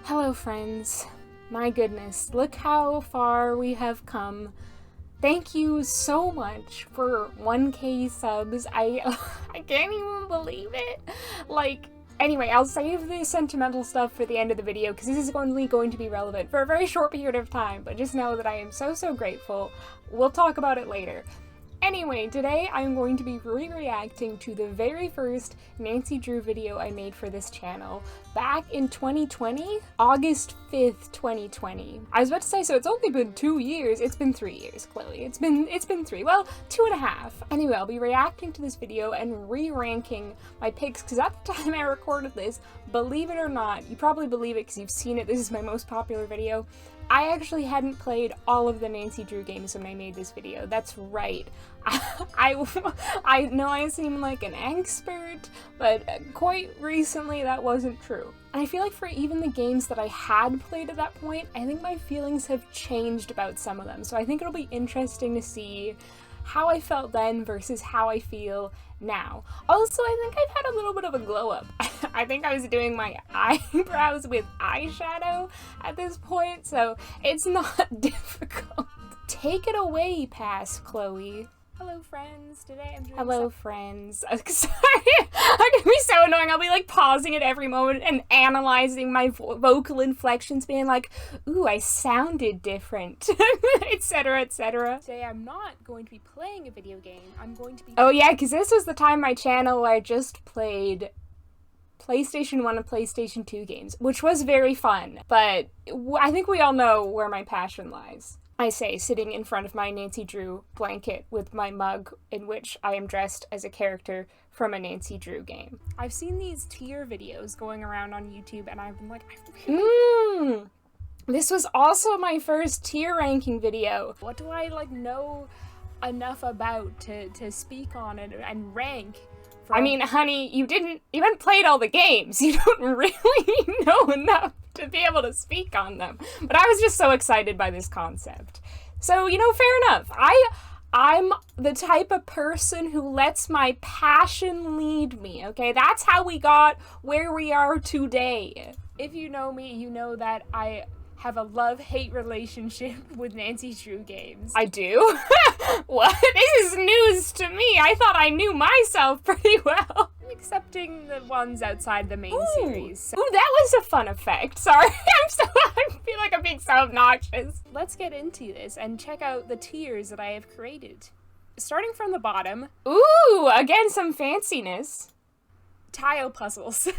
Hello friends, my goodness, look how far we have come. Thank you so much for 1K subs. I can't even believe it. Anyway, I'll save the sentimental stuff for the end of the video because this is only going to be relevant for a very short period of time, but just know that I am so grateful. We'll talk about it later. Anyway, today I'm going to be re-reacting to the very first Nancy Drew video I made for this channel back in 2020, August 5th, 2020. I was about to say, so it's only been 2 years. It's been 3 years, Chloe. It's been 3, well, 2.5. Anyway, I'll be reacting to this video and re-ranking my picks because at the time I recorded this, believe it or not, you probably believe it because you've seen it, this is my most popular video, I actually hadn't played all of the Nancy Drew games when I made this video. That's right. I know I seem like an expert, but quite recently that wasn't true. And I feel like for even the games that I had played at that point, I think my feelings have changed about some of them. So I think it'll be interesting to see how I felt then versus how I feel now. Also, I think I've had a little bit of a glow up. I think I was doing my eyebrows with eyeshadow at this point, so it's not difficult. Take it away, Pass Chloe. Hello friends, today I'm doing Hello friends. Sorry, I'm gonna be so annoying. I'll be like pausing at every moment and analyzing my vocal inflections, being like, ooh, I sounded different, etc, etc. Today I'm not going to be playing a video game, I'm going to be— Oh yeah, because this was the time on my channel where I just played PlayStation 1 and PlayStation 2 games, which was very fun, but I think we all know where my passion lies. I say, sitting in front of my Nancy Drew blanket with my mug in which I am dressed as a character from a Nancy Drew game. I've seen these tier videos going around on YouTube and I've been like, this was also my first tier ranking video. What do I know enough about to speak on it and rank? I mean, honey, you haven't played all the games. You don't really know enough to be able to speak on them. But I was just so excited by this concept. So, fair enough. I'm the type of person who lets my passion lead me, okay? That's how we got where we are today. If you know me, you know that I have a love-hate relationship with Nancy Drew games. I do? What? This is news to me. I thought I knew myself pretty well. I'm accepting the ones outside the main series. Ooh, that was a fun effect. Sorry, I feel like I'm being so obnoxious. Let's get into this and check out the tiers that I have created. Starting from the bottom. Ooh, again, some fanciness. Tile puzzles.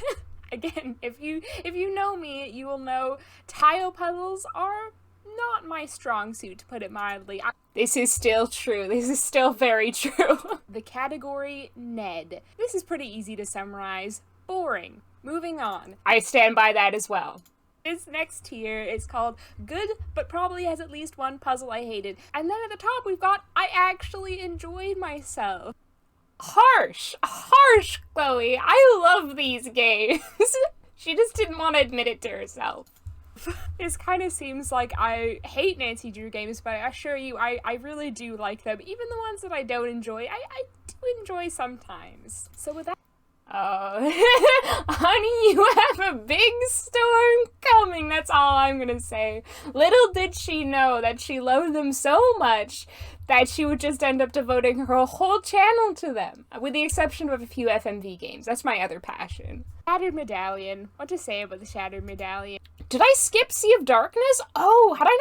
Again, if you know me, you will know tile puzzles are not my strong suit, to put it mildly. This is still true. This is still very true. The category Ned. This is pretty easy to summarize. Boring. Moving on. I stand by that as well. This next tier is called Good, but probably has at least one puzzle I hated. And then at the top we've got I actually enjoyed myself. Harsh, Chloe. I love these games. She just didn't want to admit it to herself. This kind of seems like I hate Nancy Drew games, but I assure you, I really do like them. Even the ones that I don't enjoy, I do enjoy sometimes. So with that— Oh, honey, you have a big storm coming, that's all I'm gonna say. Little did she know that she loved them so much that she would just end up devoting her whole channel to them, with the exception of a few FMV games. That's my other passion. Shattered Medallion. What to say about the Shattered Medallion? Did I skip Sea of Darkness? Oh, had I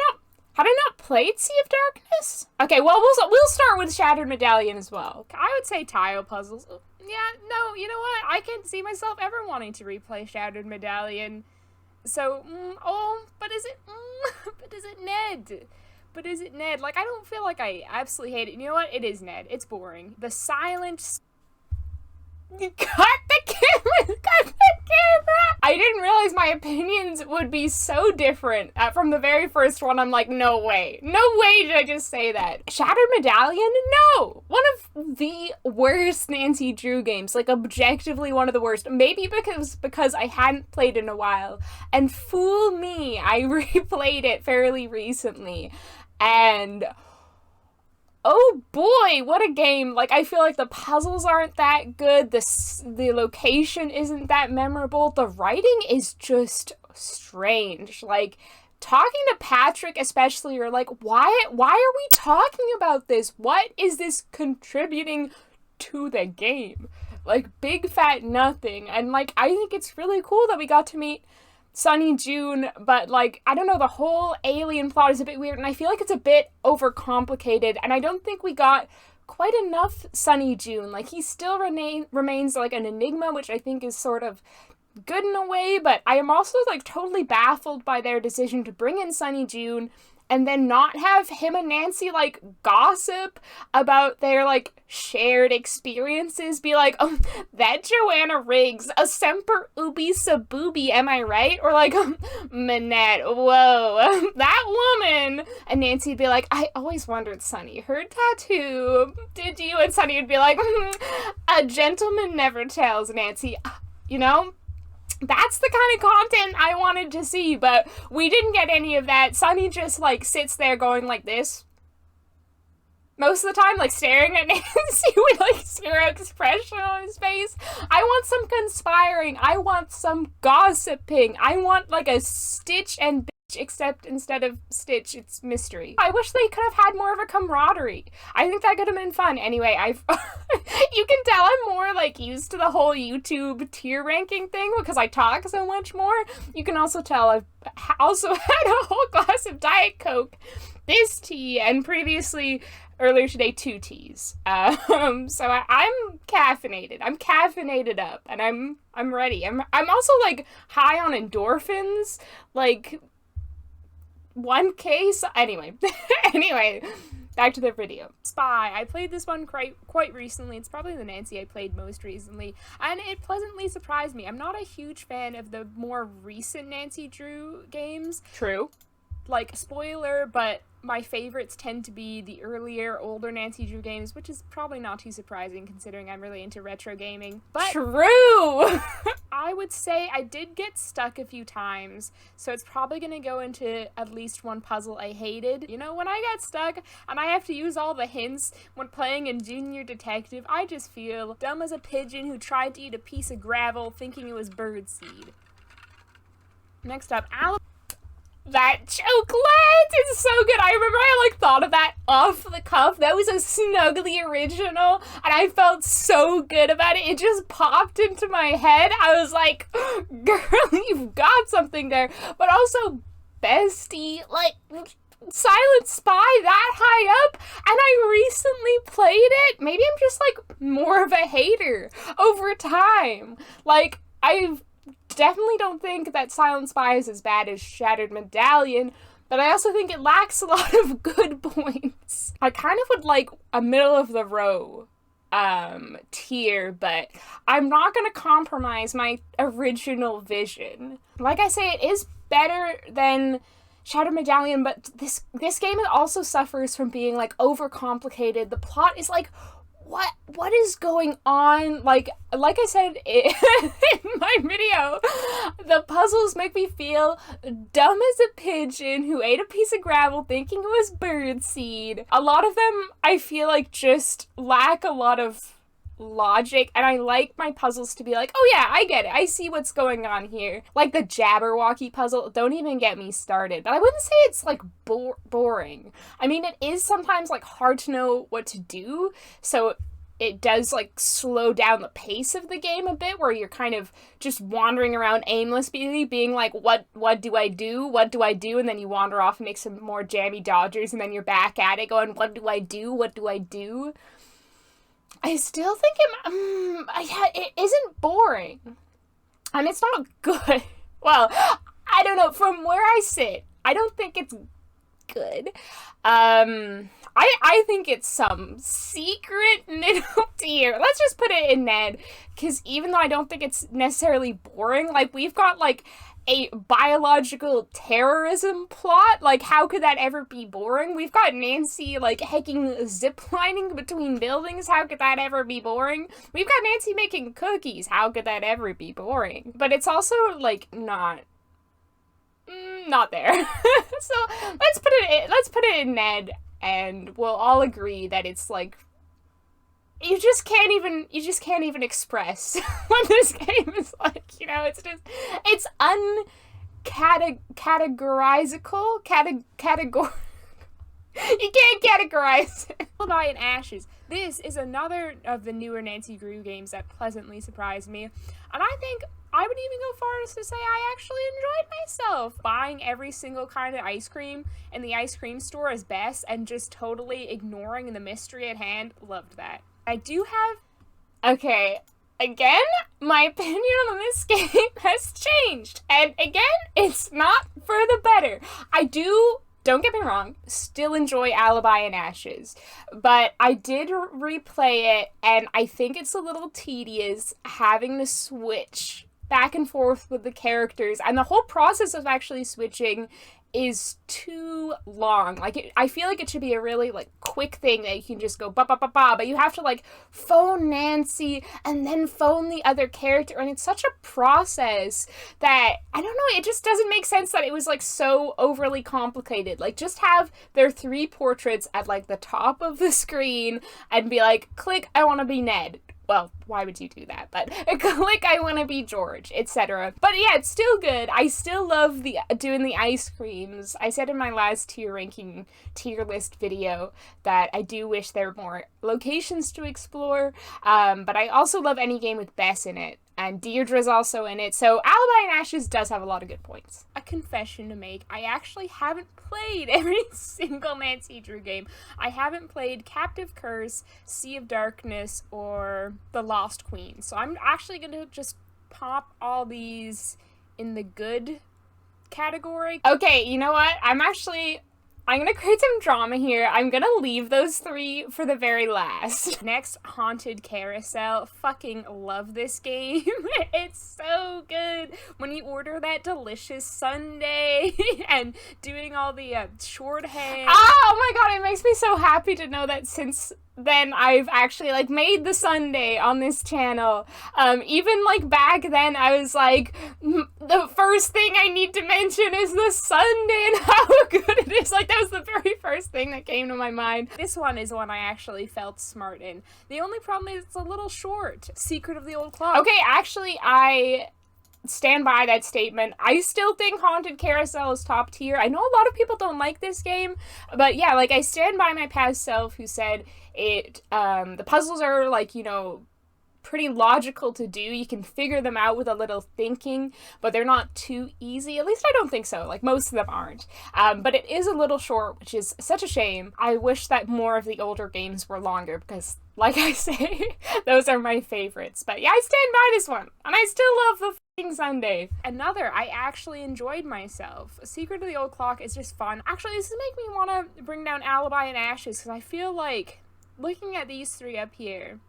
not played Sea of Darkness? Okay, well, we'll start with Shattered Medallion as well. I would say tile puzzles. Yeah, no, you know what? I can't see myself ever wanting to replay Shattered Medallion. So, but is it Ned? But is it Ned? Like, I don't feel like I absolutely hate it. You know what? It is Ned. It's boring. The silent— Cut the camera! I didn't realize my opinions would be so different. From the very first one, I'm like, no way. No way did I just say that. Shattered Medallion? No! One of the worst Nancy Drew games. Like, objectively one of the worst. Maybe because I hadn't played in a while. And fool me, I replayed it fairly recently. And— oh boy, what a game. Like, I feel like the puzzles aren't that good, the location isn't that memorable, the writing is just strange. Like, talking to Patrick especially, you're like, why are we talking about this? What is this contributing to the game? Like, big fat nothing. And, like, I think it's really cool that we got to meet Sunny June, but, like, I don't know, the whole alien plot is a bit weird, and I feel like it's a bit overcomplicated, and I don't think we got quite enough Sunny June. Like, he still remains, like, an enigma, which I think is sort of good in a way, but I am also, like, totally baffled by their decision to bring in Sunny June and then not have him and Nancy, like, gossip about their, like, shared experiences. Be like, oh, that Joanna Riggs, a semper ubi sabubi, am I right? Or, like, Manette, whoa, that woman. And Nancy would be like, I always wondered, Sunny, her tattoo, did you? And Sunny would be like, a gentleman never tells, Nancy. You know? That's the kind of content I wanted to see, but we didn't get any of that. Sunny just, like, sits there going like this. Most of the time, like, staring at Nancy with, like, zero expression on his face. I want some conspiring. I want some gossiping. I want, like, a Stitch and Bitch, except instead of Stitch, it's mystery. I wish they could have had more of a camaraderie. I think that could have been fun. Anyway, you can tell I'm more, like, used to the whole YouTube tier ranking thing because I talk so much more. You can also tell I've also had a whole glass of Diet Coke, this tea, and previously, earlier today, 2 teas. So I'm caffeinated. I'm caffeinated up, and I'm ready. I'm also, like, high on endorphins, like, one case. Anyway, back to the video. Spy. I played this one quite recently. It's probably the Nancy I played most recently, and it pleasantly surprised me. I'm not a huge fan of the more recent Nancy Drew games. True. Like, spoiler, but my favorites tend to be the earlier, older Nancy Drew games, which is probably not too surprising considering I'm really into retro gaming. But true! I would say I did get stuck a few times, so it's probably gonna go into at least one puzzle I hated. You know, when I got stuck and I have to use all the hints when playing in Junior Detective, I just feel dumb as a pigeon who tried to eat a piece of gravel thinking it was birdseed. Next up, Alibi. That chocolate is so good. I remember I, like, thought of that off the cuff. That was a Snuggly original, and I felt so good about it. It just popped into my head. I was like, girl, you've got something there. But also, bestie, like, Silent Spy that high up, and I recently played it. Maybe I'm just, like, more of a hater over time. Like, I've definitely don't think that Silent Spy is as bad as Shattered Medallion, but I also think it lacks a lot of good points. I kind of would like a middle of the row tier, but I'm not gonna compromise my original vision. Like I say, it is better than Shattered Medallion, but this game also suffers from being, like, overcomplicated. The plot is like, what is going on? Like I said in my video, the puzzles make me feel dumb as a pigeon who ate a piece of gravel thinking it was birdseed. A lot of them, I feel like, just lack a lot of logic, and I like my puzzles to be like, oh yeah, I get it, I see what's going on here. Like the Jabberwocky puzzle, don't even get me started. But I wouldn't say it's, like, boring. I mean, it is sometimes, like, hard to know what to do, so it does, like, slow down the pace of the game a bit, where you're kind of just wandering around aimlessly, being like, what do I do? What do I do? And then you wander off and make some more jammy dodgers, and then you're back at it going, what do I do? What do I do? I still think it isn't boring. And it's not good. Well, I don't know. From where I sit, I don't think it's good. I think it's some secret middle tier. Let's just put it in Ned. Because even though I don't think it's necessarily boring, like, we've got, like, a biological terrorism plot. Like, how could that ever be boring? We've got Nancy, like, ziplining between buildings. How could that ever be boring? We've got Nancy making cookies. How could that ever be boring? But it's also, like, not there. So let's put it in Ned, and we'll all agree that it's, like, you just can't even express what this game is like, you know. It's categorizical? You can't categorize it. Alibi and Ashes. This is another of the newer Nancy Drew games that pleasantly surprised me. And I think I would even go far as to say I actually enjoyed myself. Buying every single kind of ice cream in the ice cream store is best and just totally ignoring the mystery at hand. Loved that. I do have... Okay, again, my opinion on this game has changed. And again, it's not for the better. I do... Don't get me wrong, still enjoy Alibi and Ashes, but I did replay it, and I think it's a little tedious having to switch back and forth with the characters, and the whole process of actually switching is too long. Like, I feel like it should be a really, like, quick thing that you can just go ba-ba-ba-ba, but you have to, like, phone Nancy and then phone the other character, and it's such a process that, I don't know, it just doesn't make sense that it was, like, so overly complicated. Like, just have their 3 portraits at, like, the top of the screen and be like, click, I want to be Ned. Well, why would you do that? But click, I want to be George, etc. But yeah, it's still good. I still love doing the ice creams. I said in my last tier list video that I do wish there were more locations to explore. But I also love any game with Bess in it. And Deirdre's also in it. So Alibi and Ashes does have a lot of good points. A confession to make. I actually haven't played every single Nancy Drew game. I haven't played Captive Curse, Sea of Darkness, or The Lost Queen. So I'm actually going to just pop all these in the good category. Okay, you know what? I'm going to create some drama here. I'm going to leave those 3 for the very last. Next, Haunted Carousel. Fucking love this game. It's so good. When you order that delicious sundae and doing all the shorthand. Oh my god, it makes me so happy to know that since then I've actually, like, made the sundae on this channel. Even, like, back then I was like, the first thing I need to mention is the sundae and how good it is. Like, that was the very first thing that came to my mind. This one is one I actually felt smart in. The only problem is it's a little short. Secret of the Old Clock. Okay, actually, I stand by that statement. I still think Haunted Carousel is top tier. I know a lot of people don't like this game, but yeah, like, I stand by my past self who said the puzzles are, like, you know, pretty logical to do. You can figure them out with a little thinking, but they're not too easy. At least I don't think so. Like, most of them aren't. But it is a little short, which is such a shame. I wish that more of the older games were longer because, like I say, those are my favorites. But yeah, I stand by this one, and I still love the f***ing sundae. Another, I actually enjoyed myself. Secret of the Old Clock is just fun. Actually, this is making me want to bring down Alibi and Ashes, because I feel like, looking at these 3 up here,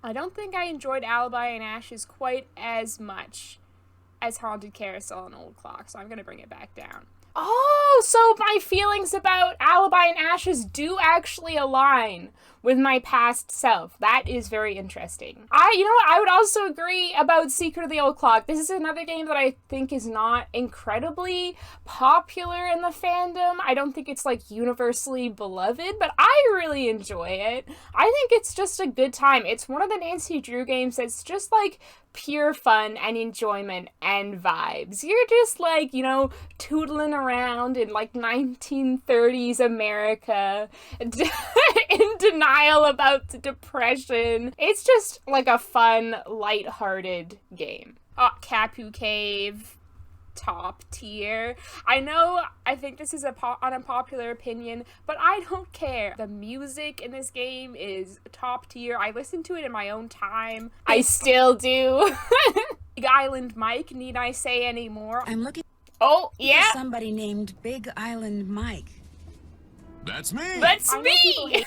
I don't think I enjoyed Alibi and Ashes quite as much as Haunted Carousel and Old Clock, so I'm going to bring it back down. Oh, so my feelings about Alibi and Ashes do actually align with my past self. That is very interesting. You know what, I would also agree about Secret of the Old Clock. This is another game that I think is not incredibly popular in the fandom. I don't think it's, like, universally beloved, but I really enjoy it. I think it's just a good time. It's one of the Nancy Drew games that's just, like, pure fun and enjoyment and vibes. You're just, like, you know, tootling around in, like, 1930s America in denial about the depression. It's just, like, a fun, lighthearted game. Capu Cave, top tier. I know, I think this is an unpopular opinion, but I don't care. The music in this game is top tier. I listen to it in my own time. I still do. Big Island Mike, need I say any more? I'm looking yeah. for somebody named Big Island Mike. That's me! That's me!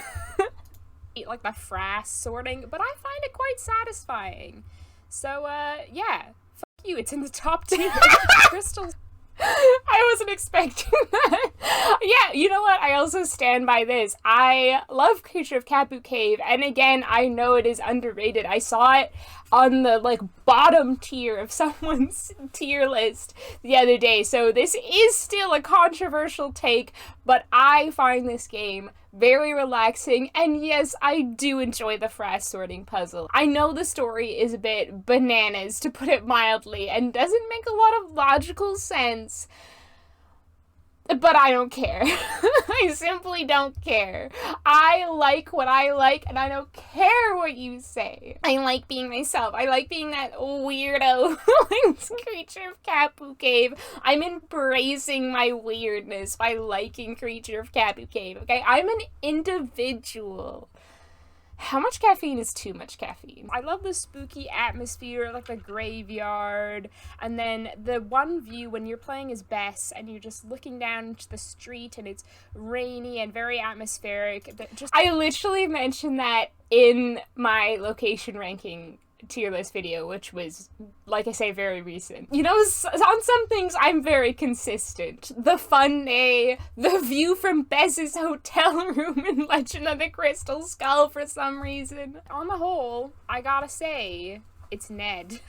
Like the frass sorting, but I find it quite satisfying. So, yeah. You, it's in the top 10. Crystals. I wasn't expecting that. Yeah, you know what? I also stand by this. I love Creature of Capu Cave, and again, I know it is underrated. I saw it on the, like, bottom tier of someone's tier list the other day, so this is still a controversial take, but I find this game very relaxing, and yes, I do enjoy the frass sorting puzzle. I know the story is a bit bananas, to put it mildly, and doesn't make a lot of logical sense, but I don't care. I simply don't care. I like what I like, and I don't care what you say. I like being myself. I like being that weirdo creature of Kapu Cave. I'm embracing my weirdness by liking Creature of Kapu Cave, okay? I'm an individual. How much caffeine is too much caffeine? I love the spooky atmosphere, like the graveyard, and then the one view when you're playing as Bess and you're just looking down into the street and it's rainy and very atmospheric. I literally mentioned that in my location ranking tier list video, which was, like I say, very recent. You know, on some things I'm very consistent. The fun day, the view from Bess's hotel room in Legend of the Crystal Skull for some reason. On the whole, I gotta say, it's Ned.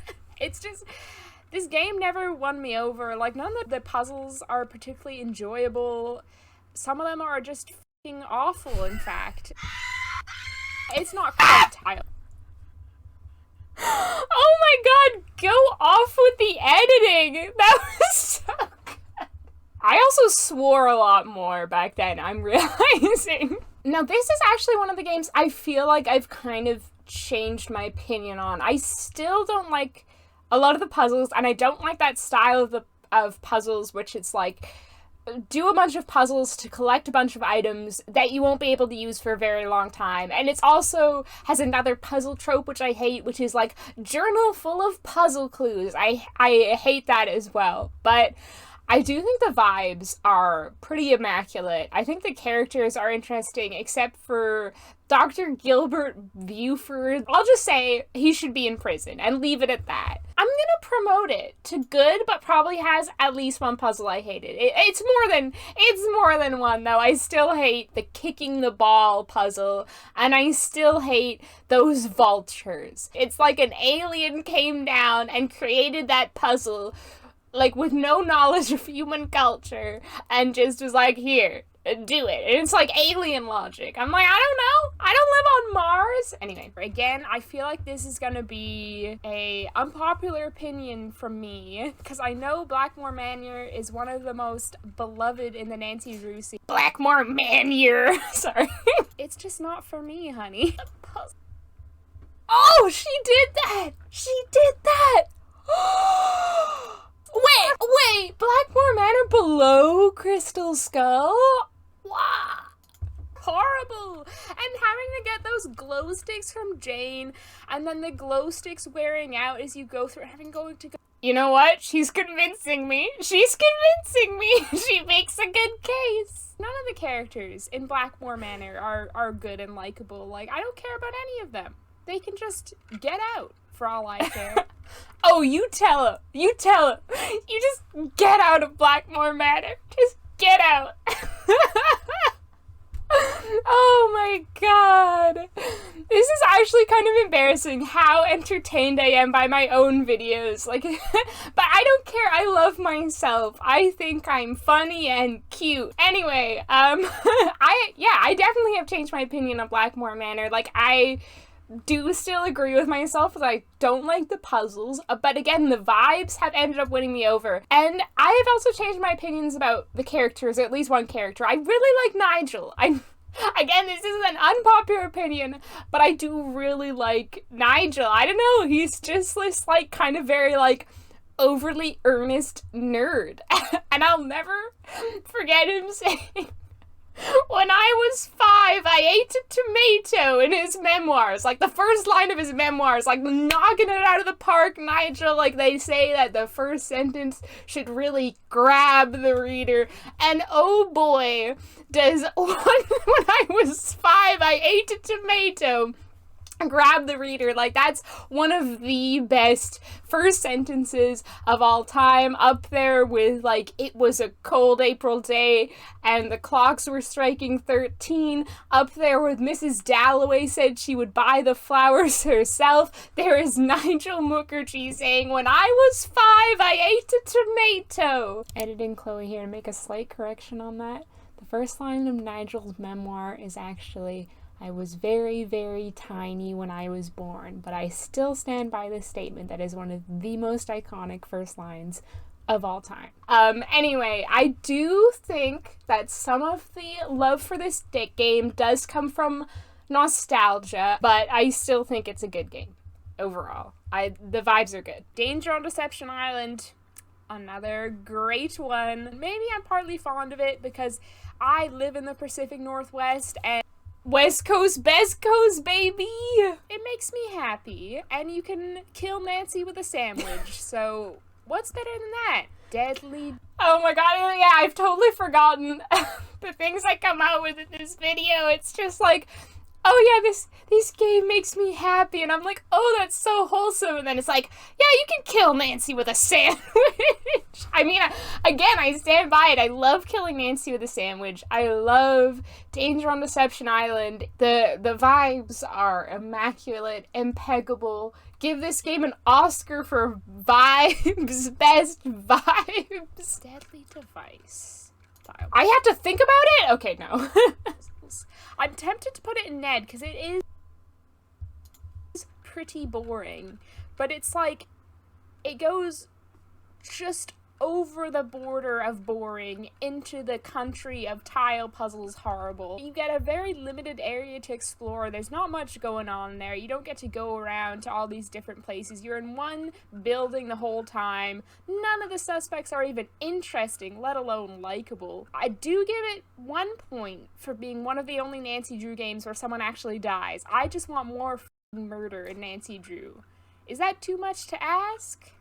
It's just, this game never won me over. Like, none of the puzzles are particularly enjoyable. Some of them are just f***ing awful, in fact. It's not quite tile. Oh my god, go off with the editing! That was so good. I also swore a lot more back then, I'm realizing. Now, this is actually one of the games I feel like I've kind of changed my opinion on. I still don't like a lot of the puzzles, and I don't like that style of puzzles, which it's like, do a bunch of puzzles to collect a bunch of items that you won't be able to use for a very long time. And it's also has another puzzle trope which I hate, which is like journal full of puzzle clues. I hate that as well. But I do think the vibes are pretty immaculate. I think the characters are interesting, except for Dr. Gilbert Buford. I'll just say he should be in prison and leave it at that. I'm gonna promote it to good, but probably has at least one puzzle I hated. It's more than one, though. I still hate the kicking the ball puzzle, and I still hate those vultures. It's like an alien came down and created that puzzle, like, with no knowledge of human culture, and just was like, here, do it. And it's like alien logic. I'm like, I don't know. I don't live on Mars. Anyway, again, I feel like this is gonna be a unpopular opinion from me, because I know Blackmore Manor is one of the most beloved in the Nancy Rusi. Blackmore Manor! Sorry. It's just not for me, honey. Oh, she did that! She did that! Wait, Blackmore Manor below Crystal Skull? Wow. Horrible. And having to get those glow sticks from Jane, and then the glow sticks wearing out as you go through, having going to go. You know what? She's convincing me. She's convincing me. She makes a good case. None of the characters in Blackmore Manor are good and likable. Like, I don't care about any of them. They can just get out, for all I care. Oh, you tell her. You tell her. You just get out of Blackmore Manor. Just get out. Oh my god. This is actually kind of embarrassing how entertained I am by my own videos. Like, but I don't care. I love myself. I think I'm funny and cute. Anyway, I definitely have changed my opinion on Blackmore Manor. Like, I do still agree with myself that I don't like the puzzles, but again, the vibes have ended up winning me over. And I have also changed my opinions about the characters, at least one character. I really like Nigel. Again, this is an unpopular opinion, but I do really like Nigel. I don't know, he's just this, like, kind of very, like, overly earnest nerd. And I'll never forget him saying, when I was 5, I ate a tomato in his memoirs. Like, the first line of his memoirs, like, knocking it out of the park, Nigel. Like, they say that the first sentence should really grab the reader. And oh boy, does when I was 5, I ate a tomato grab the reader. Like, that's one of the best first sentences of all time, up there with, like, it was a cold April day and the clocks were striking 13, up there with Mrs. Dalloway said she would buy the flowers herself. There is Nigel Mukherjee saying, when I was 5, I ate a tomato. Editing Chloe here to make a slight correction on that. The first line of Nigel's memoir is actually, "I was very, very tiny when I was born, but I still stand by this statement that is one of the most iconic first lines of all time." Anyway, I do think that some of the love for this game does come from nostalgia, but I still think it's a good game overall. The vibes are good. Danger on Deception Island, another great one. Maybe I'm partly fond of it because I live in the Pacific Northwest and West Coast, best coast, baby! It makes me happy, and you can kill Nancy with a sandwich, so what's better than that? Deadly. Oh my god, yeah, I've totally forgotten the things I come out with in this video. It's just like, oh yeah, this game makes me happy, and I'm like, oh, that's so wholesome, and then it's like, yeah, you can kill Nancy with a sandwich. I mean, again, I stand by it. I love killing Nancy with a sandwich. I love Danger on Deception Island. The vibes are immaculate, impeccable. Give this game an Oscar for vibes, best vibes. Deadly Device. I have to think about it? Okay, no. I'm tempted to put it in Ned because it is pretty boring, but it's like, it goes just over the border of boring into the country of tile puzzles horrible. You get a very limited area to explore. There's not much going on there. You don't get to go around to all these different places. You're in one building the whole time. None of the suspects are even interesting, let alone likable. I do give it 1 point for being one of the only Nancy Drew games where someone actually dies. I just want more murder in Nancy Drew. Is that too much to ask?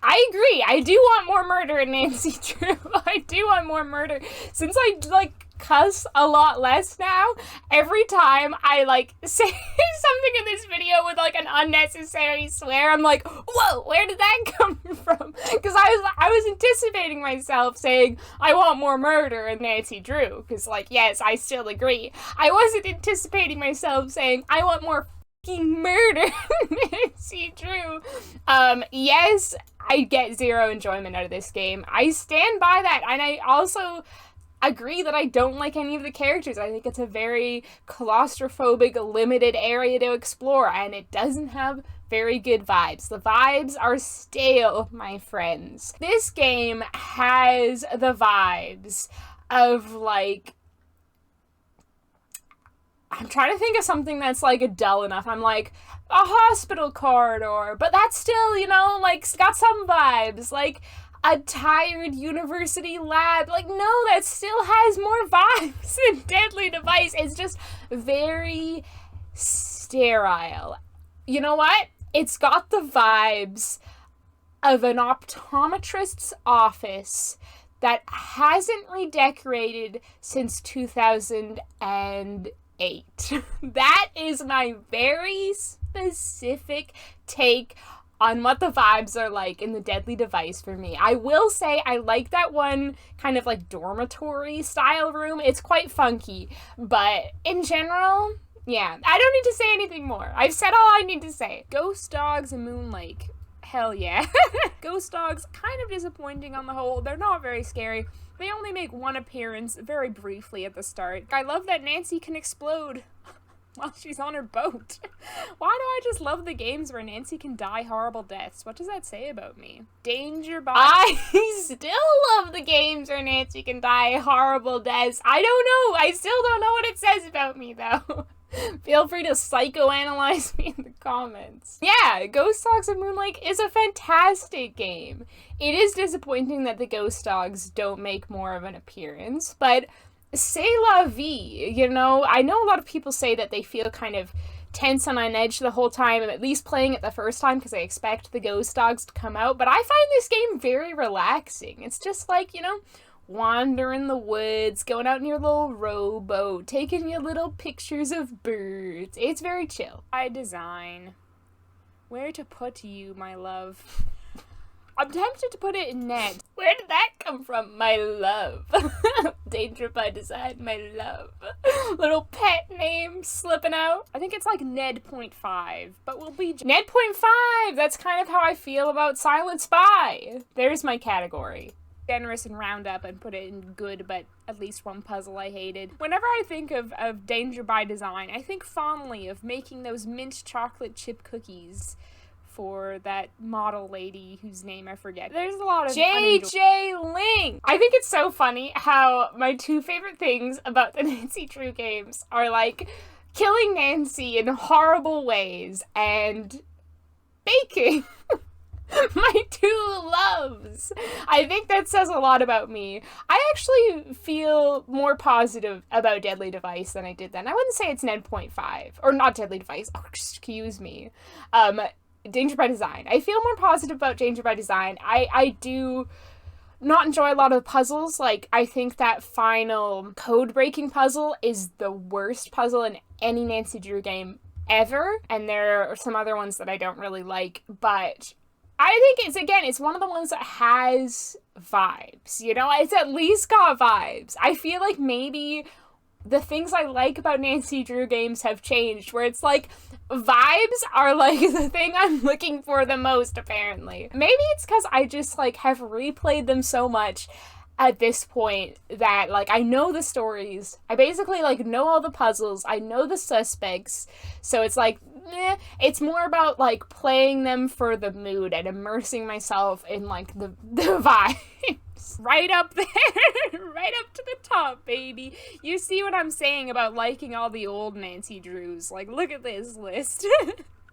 I agree. I do want more murder in Nancy Drew. I do want more murder. Since I, like, cuss a lot less now, every time I, like, say something in this video with, like, an unnecessary swear, I'm like, whoa, where did that come from? Because I was anticipating myself saying, I want more murder in Nancy Drew. Because, like, yes, I still agree. I wasn't anticipating myself saying, I want more murder Nancy Drew. Yes, I get zero enjoyment out of this game. I stand by that, and I also agree that I don't like any of the characters. I think it's a very claustrophobic, limited area to explore, and it doesn't have very good vibes. The vibes are stale, my friends. This game has the vibes of, like, I'm trying to think of something that's, like, dull enough. I'm like, a hospital corridor, but that's still, you know, like, got some vibes. Like, a tired university lab. Like, no, that still has more vibes than Deadly Device. It's just very sterile. You know what? It's got the vibes of an optometrist's office that hasn't redecorated since 2008. That is my very specific take on what the vibes are like in the Deadly Device for me. I will say I like that one kind of like dormitory style room. It's quite funky, but in general, yeah, I don't need to say anything more. I've said all I need to say. Ghost Dogs and Moon Lake. Hell yeah. Ghost Dogs, kind of disappointing on the whole. They're not very scary. They only make one appearance very briefly at the start. I love that Nancy can explode while she's on her boat. Why do I just love the games where Nancy can die horrible deaths? What does that say about me? Danger by... I still love the games where Nancy can die horrible deaths. I don't know. I still don't know what it says about me, though. Feel free to psychoanalyze me in the comments. Yeah, Ghost Dogs and Moon Lake is a fantastic game. It is disappointing that the Ghost Dogs don't make more of an appearance, but c'est la vie, you know? I know a lot of people say that they feel kind of tense and on edge the whole time, at least playing it the first time because they expect the Ghost Dogs to come out, but I find this game very relaxing. It's just like, you know, wandering the woods, going out in your little rowboat, taking your little pictures of birds. It's very chill. By design. Where to put you, my love? I'm tempted to put it in Ned. Where did that come from, my love? Danger by design, my love. Little pet name slipping out. I think it's like Ned.5, but we'll be Ned.5. That's kind of how I feel about Silent Spy. There's my category. generous and round up and put it in good, but at least one puzzle I hated. Whenever I think of Danger by Design, I think fondly of making those mint chocolate chip cookies for that model lady whose name I forget. There's a lot of JJ Link! I think it's so funny how my two favorite things about the Nancy Drew games are like killing Nancy in horrible ways and baking. My two loves. I think that says a lot about me. I actually feel more positive about Deadly Device than I did then. I wouldn't say it's 9.5. Or not Deadly Device. Oh, excuse me. Danger by Design. I feel more positive about Danger by Design. I do not enjoy a lot of puzzles. Like, I think that final code-breaking puzzle is the worst puzzle in any Nancy Drew game ever. And there are some other ones that I don't really like, but I think it's one of the ones that has vibes, you know? It's at least got vibes. I feel like maybe the things I like about Nancy Drew games have changed, where it's like, vibes are like the thing I'm looking for the most, apparently. Maybe it's because I just like have replayed them so much at this point that like I know the stories. I basically like know all the puzzles. I know the suspects. So it's like, it's more about like playing them for the mood and immersing myself in like the vibes. Right up there, right up to the top, baby. You see what I'm saying about liking all the old Nancy Drews. Like, look at this list.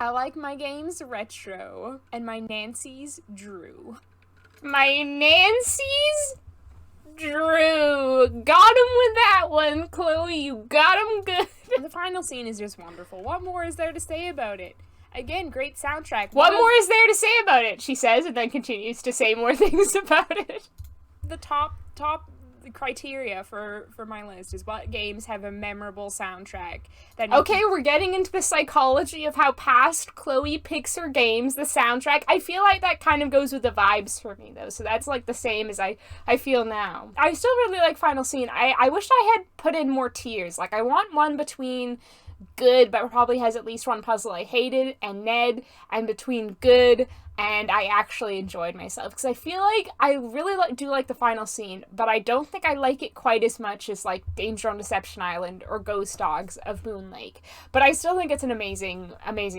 I like my games retro, and my Nancy's Drew. My Nancy's Drew. Got him with that one, Chloe. You got him good. The final scene is just wonderful. What more is there to say about it? Again, great soundtrack. What more is there to say about it, she says, and then continues to say more things about it. The top criteria for my list is what games have a memorable soundtrack. Okay, we're getting into the psychology of how past Chloe picks her games, the soundtrack. I feel like that kind of goes with the vibes for me, though, so that's like the same as I feel now. I still really like Final Scene. I wish I had put in more tiers. Like, I want one between good, but probably has at least one puzzle I hated, and Ned, and between good and I actually enjoyed myself, because I feel like I really do like the final scene, but I don't think I like it quite as much as like Danger on Deception Island or Ghost Dogs of Moon Lake, but I still think it's an amazing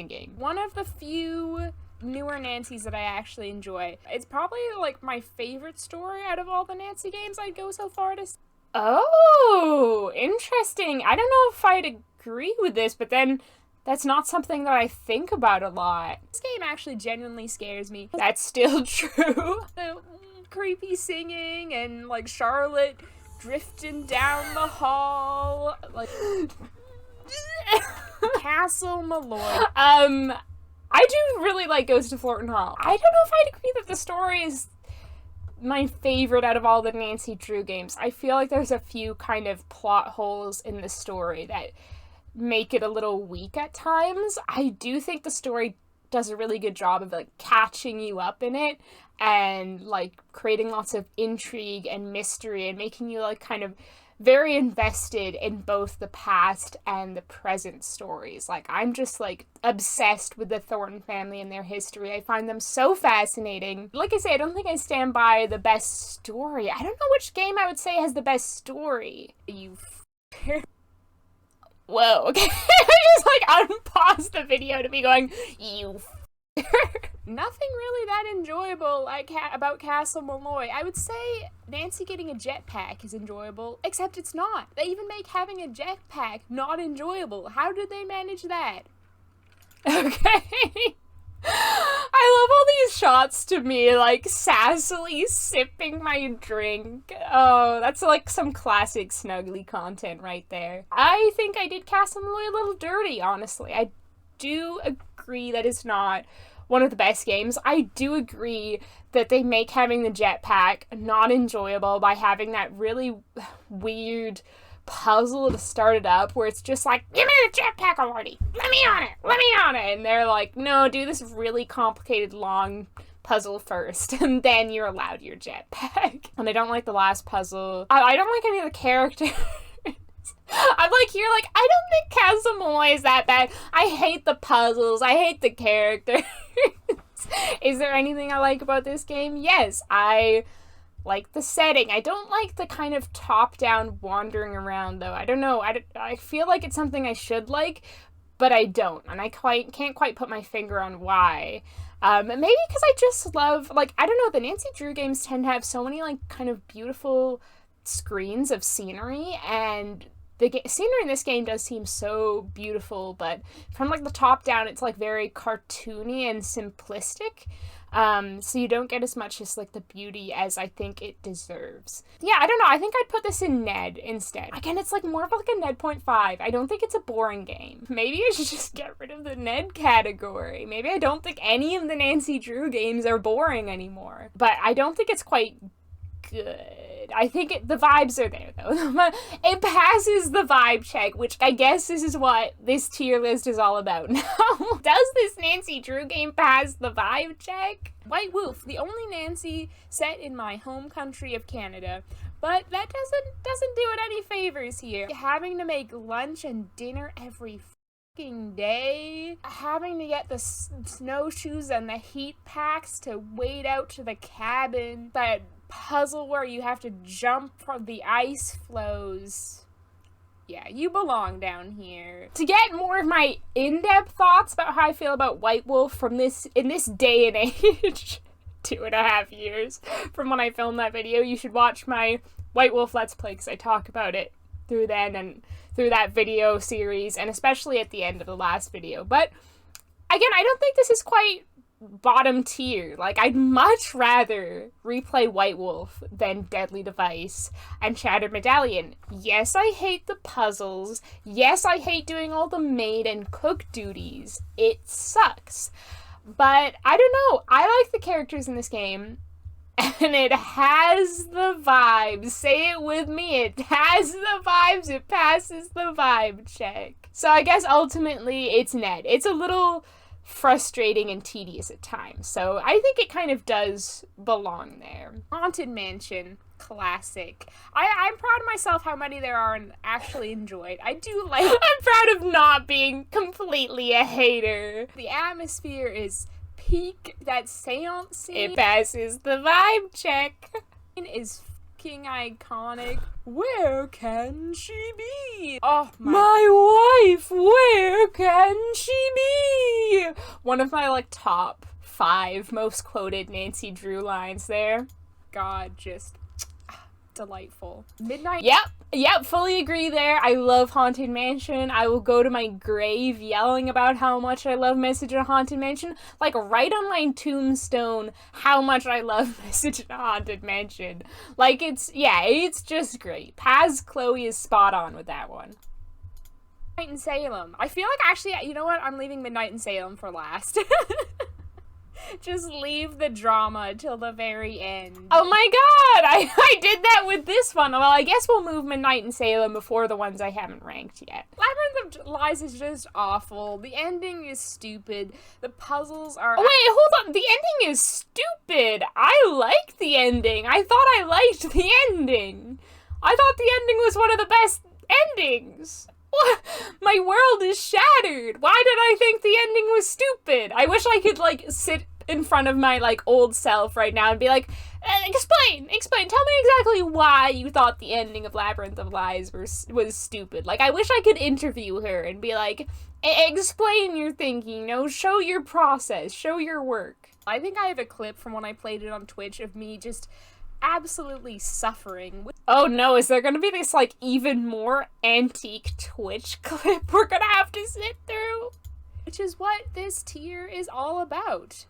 game. One of the few newer Nancys that I actually enjoy. It's probably like my favorite story out of all the Nancy games, I'd go so far to. Oh, interesting. I don't know if I'd agree with this, but then that's not something that I think about a lot. This game actually genuinely scares me. That's still true. The creepy singing and like Charlotte drifting down the hall, like Castle Malloy. I do really like Ghost of Thornton Hall. I don't know if I'd agree that the story is my favorite out of all the Nancy Drew games. I feel like there's a few kind of plot holes in the story that make it a little weak at times. I do think the story does a really good job of like catching you up in it and like creating lots of intrigue and mystery and making you like kind of very invested in both the past and the present stories. Like, I'm just like obsessed with the Thornton family and their history. I find them so fascinating. Like I say, I don't think I stand by the best story. I don't know which game I would say has the best story. Whoa, okay. I just like unpaused the video to be going, you Nothing really that enjoyable about Castle Malloy. I would say Nancy getting a jetpack is enjoyable, except it's not. They even make having a jetpack not enjoyable. How did they manage that? Okay. I love all these shots to me, like, sassily sipping my drink. Oh, that's like some classic Snuggly content right there. I think I did Castle Malloy a little dirty, honestly. I do agree that it's not one of the best games. I do agree that they make having the jetpack not enjoyable by having that really weird puzzle to start it up where it's just like, give me the jetpack already, let me on it, and they're like, no, do this really complicated long puzzle first and then you're allowed your jetpack. And I don't like the last puzzle. I don't like any of the characters. I'm like, you're like, I don't think Castle Malloy is that bad. I hate the puzzles, I hate the characters. Is there anything I like about this game? Yes, I like the setting. I don't like the kind of top-down wandering around, though. I don't know. I feel like it's something I should like, but I don't, and I can't quite put my finger on why. Maybe because I just love, like, I don't know, the Nancy Drew games tend to have so many, like, kind of beautiful screens of scenery, and the scenery in this game does seem so beautiful, but from, like, the top down, it's, like, very cartoony and simplistic. So you don't get as much as, like, the beauty as I think it deserves. Yeah, I don't know. I think I'd put this in Ned instead. Again, it's, like, more of, like, a Ned 0.5. I don't think it's a boring game. Maybe I should just get rid of the Ned category. Maybe I don't think any of the Nancy Drew games are boring anymore. But I don't think it's quite good. I think the vibes are there, though. It passes the vibe check, which I guess this is what this tier list is all about now. Does this Nancy Drew game pass the vibe check? White Wolf, the only Nancy set in my home country of Canada, but that doesn't do it any favors here. Having to make lunch and dinner every fucking day, having to get the snowshoes and the heat packs to wade out to the cabin, that puzzle where you have to jump from the ice flows. Yeah, you belong down here. To get more of my in-depth thoughts about how I feel about White Wolf in this day and age, 2.5 years from when I filmed that video, you should watch my White Wolf Let's Play, because I talk about it through then and through that video series, and especially at the end of the last video. But again, I don't think this is quite bottom tier. Like, I'd much rather replay White Wolf than Deadly Device and Shattered Medallion. Yes, I hate the puzzles. Yes, I hate doing all the maid and cook duties. It sucks. But I don't know. I like the characters in this game, and it has the vibes. Say it with me. It has the vibes. It passes the vibe check. So I guess ultimately it's Ned. It's a little frustrating and tedious at times, so I think it kind of does belong there. Haunted Mansion, classic. I'm proud of myself how many there are and actually enjoyed. I'm proud of not being completely a hater. The atmosphere is peak, that seance scene. It passes the vibe check. It is fucking iconic. Where can she be? Oh my wife, where can she be? One of my, like, top 5 most quoted Nancy Drew lines there. God, just delightful. Midnight. Yep, fully agree there. I love Haunted Mansion. I will go to my grave yelling about how much I love Message in a Haunted Mansion. Like, right on my tombstone, how much I love Message in a Haunted Mansion. Like, it's just great. Paz Chloe is spot on with that one. Midnight in Salem. I feel like, actually, you know what? I'm leaving Midnight in Salem for last. Just leave the drama till the very end. Oh my god! I did that with this one. Well, I guess we'll move Midnight in Salem before the ones I haven't ranked yet. Labyrinth of Lies is just awful. The ending is stupid. The puzzles are— wait, hold on. The ending is stupid. I like the ending. I thought I liked the ending. I thought the ending was one of the best endings. What? My world is shattered. Why did I think the ending was stupid? I wish I could, like, sit in front of my, like, old self right now and be like, explain, tell me exactly why you thought the ending of Labyrinth of Lies was stupid. Like, I wish I could interview her and be like, explain your thinking, you know, show your process, show your work. I think I have a clip from when I played it on Twitch of me just absolutely suffering. Oh no, is there gonna be this, like, even more antique Twitch clip we're gonna have to sit through? Which is what this tier is all about.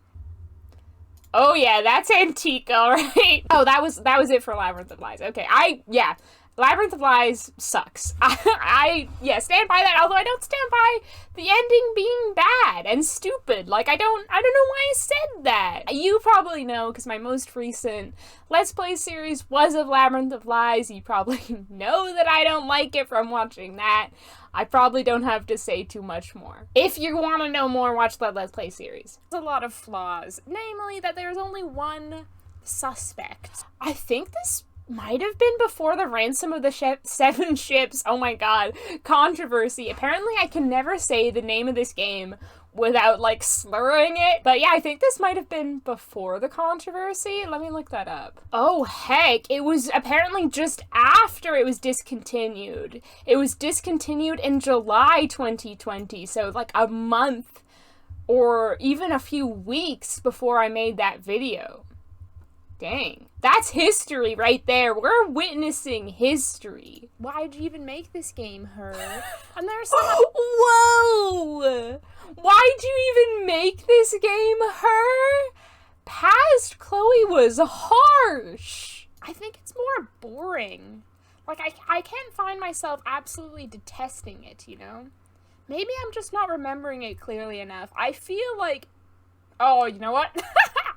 Oh yeah, that's antique, alright. Oh, that was it for Labyrinth of Lies. Okay, yeah. Labyrinth of Lies sucks. I stand by that, although I don't stand by the ending being bad and stupid. Like, I don't know why I said that. You probably know, because my most recent Let's Play series was of Labyrinth of Lies. You probably know that I don't like it from watching that. I probably don't have to say too much more. If you want to know more, watch the Let's Play series. There's a lot of flaws, namely that there's only one suspect. I think this might have been before the Ransom of the 7 Ships, oh my god, controversy. Apparently I can never say the name of this game without, like, slurring it. But yeah, I think this might have been before the controversy. Let me look that up. Oh, heck. It was apparently just after it was discontinued. It was discontinued in July 2020, so like a month or even a few weeks before I made that video. Dang. That's history right there. We're witnessing history. Why'd you even make this game, her? And there's some... Whoa! Why'd you even make this game, her? Past Chloe was harsh. I think it's more boring. Like, I can't find myself absolutely detesting it, you know? Maybe I'm just not remembering it clearly enough. I feel like... Oh, you know what?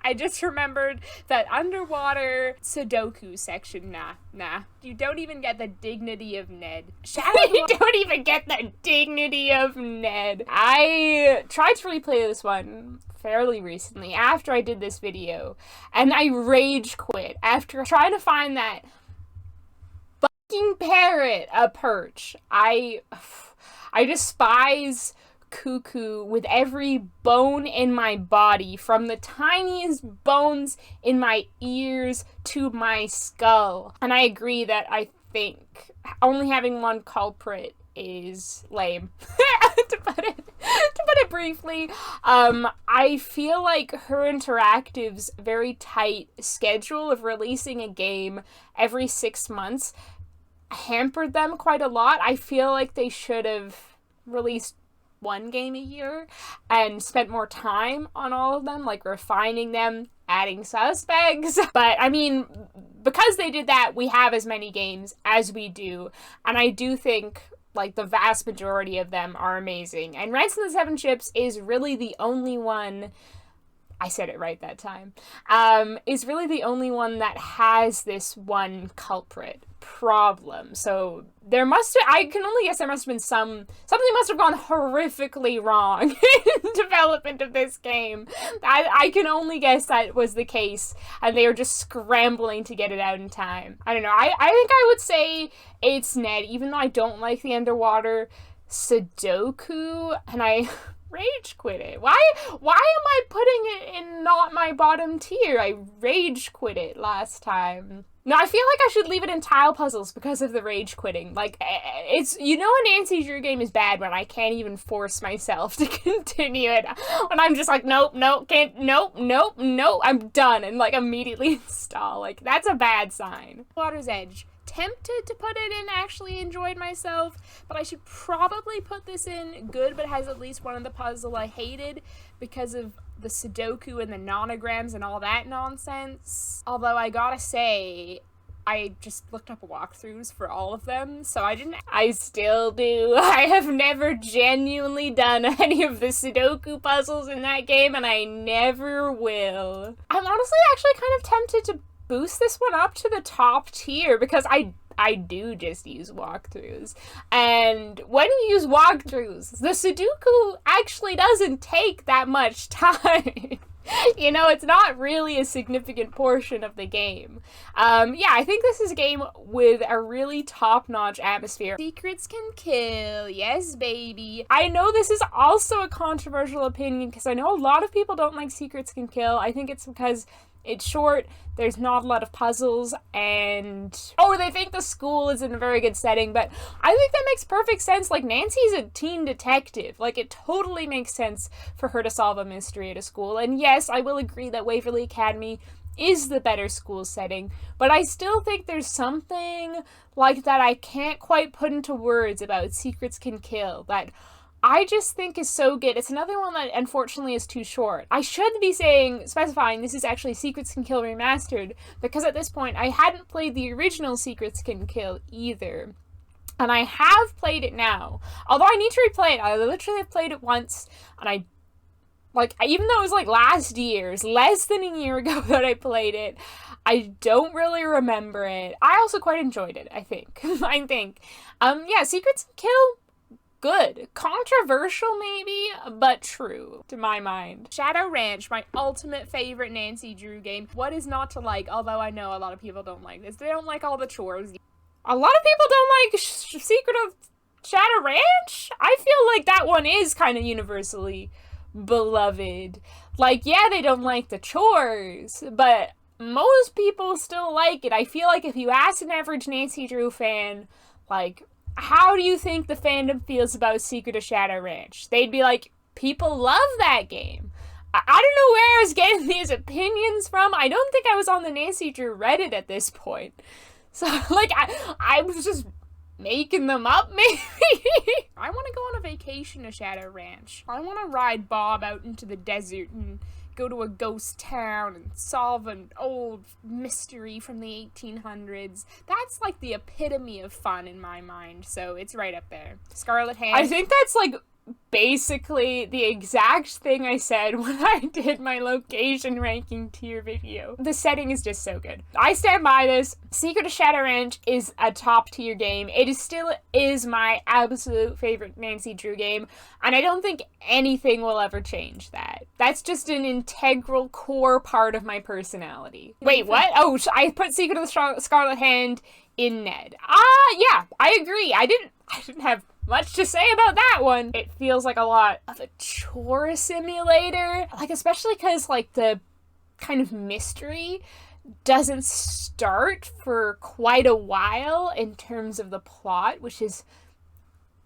I just remembered that underwater Sudoku section. Nah. You don't even get the dignity of Ned. You don't even get the dignity of Ned. I tried to replay this one fairly recently after I did this video, and I rage quit after trying to find that fucking parrot a perch. I despise Cuckoo with every bone in my body, from the tiniest bones in my ears to my skull. And I agree that I think only having one culprit is lame. to put it briefly. I feel like her Interactive's very tight schedule of releasing a game every 6 months hampered them quite a lot. I feel like they should have released one game a year and spent more time on all of them, like refining them, adding suspects. But I mean, because they did that, we have as many games as we do, and I do think like the vast majority of them are amazing. And Ransom of the Seven Ships is really the only one, I said it right that time, is really the only one that has this one culprit problem. So there I can only guess there must have been something must have gone horrifically wrong in development of this game. I can only guess that was the case, and they were just scrambling to get it out in time. I don't know. I think I would say it's Ned, even though I don't like the underwater Sudoku, and I rage quit it. Why am I putting it in not my bottom tier? I rage quit it last time. No, I feel like I should leave it in tile puzzles because of the rage quitting. Like, it's, you know, a Nancy Drew game is bad when I can't even force myself to continue it. When I'm just like, nope, I'm done, and like immediately install. Like, that's a bad sign. Water's Edge. Tempted to put it in actually enjoyed myself, but I should probably put this in good but has at least one of the puzzle I hated because of the Sudoku and the nonograms and all that nonsense. Although I gotta say, I just looked up walkthroughs for all of them, so I still do. I have never genuinely done any of the Sudoku puzzles in that game, and I never will. I'm honestly actually kind of tempted to boost this one up to the top tier because I do just use walkthroughs. And when you use walkthroughs, the Sudoku actually doesn't take that much time. You know, it's not really a significant portion of the game. Yeah, I think this is a game with a really top-notch atmosphere. Secrets can kill, yes baby. I know this is also a controversial opinion because I know a lot of people don't like Secrets Can Kill. I think it's because it's short, there's not a lot of puzzles, and they think the school is in a very good setting, but I think that makes perfect sense. Like, Nancy's a teen detective. Like, it totally makes sense for her to solve a mystery at a school. And yes, I will agree that Waverly Academy is the better school setting, but I still think there's something like that I can't quite put into words about Secrets Can Kill that I just think is so good. It's another one that unfortunately is too short. I should be specifying this is actually Secrets Can Kill Remastered, because at this point I hadn't played the original Secrets Can Kill either. And I have played it now. Although I need to replay it. I literally have played it once, and even though it was like last year's, less than a year ago that I played it, I don't really remember it. I also quite enjoyed it, I think. Yeah, Secrets Can Kill, good. Controversial maybe, but true to my mind. Shadow Ranch, my ultimate favorite Nancy Drew game. What is not to like, although I know a lot of people don't like this. They don't like all the chores. A lot of people don't like Secret of Shadow Ranch? I feel like that one is kind of universally beloved. Like, yeah, they don't like the chores, but most people still like it. I feel like if you ask an average Nancy Drew fan, like, how do you think the fandom feels about Secret of Shadow Ranch? They'd be like, people love that game. I don't know where I was getting these opinions from. I don't think I was on the Nancy Drew Reddit at this point. So, like, I was just making them up, maybe? I want to go on a vacation to Shadow Ranch. I want to ride Bob out into the desert and go to a ghost town and solve an old mystery from the 1800s. That's, like, the epitome of fun in my mind, so it's right up there. Scarlet Hand. I think that's, like, basically the exact thing I said when I did my location ranking tier video. The setting is just so good. I stand by this. Secret of Shadow Ranch is a top tier game. It still is my absolute favorite Nancy Drew game, and I don't think anything will ever change that. That's just an integral core part of my personality. Wait, what? Oh, I put Secret of the Scarlet Hand in Ned. Yeah, I agree. I didn't have much to say about that one. It feels like a lot of a chore simulator. Like, especially because, like, the kind of mystery doesn't start for quite a while in terms of the plot, which is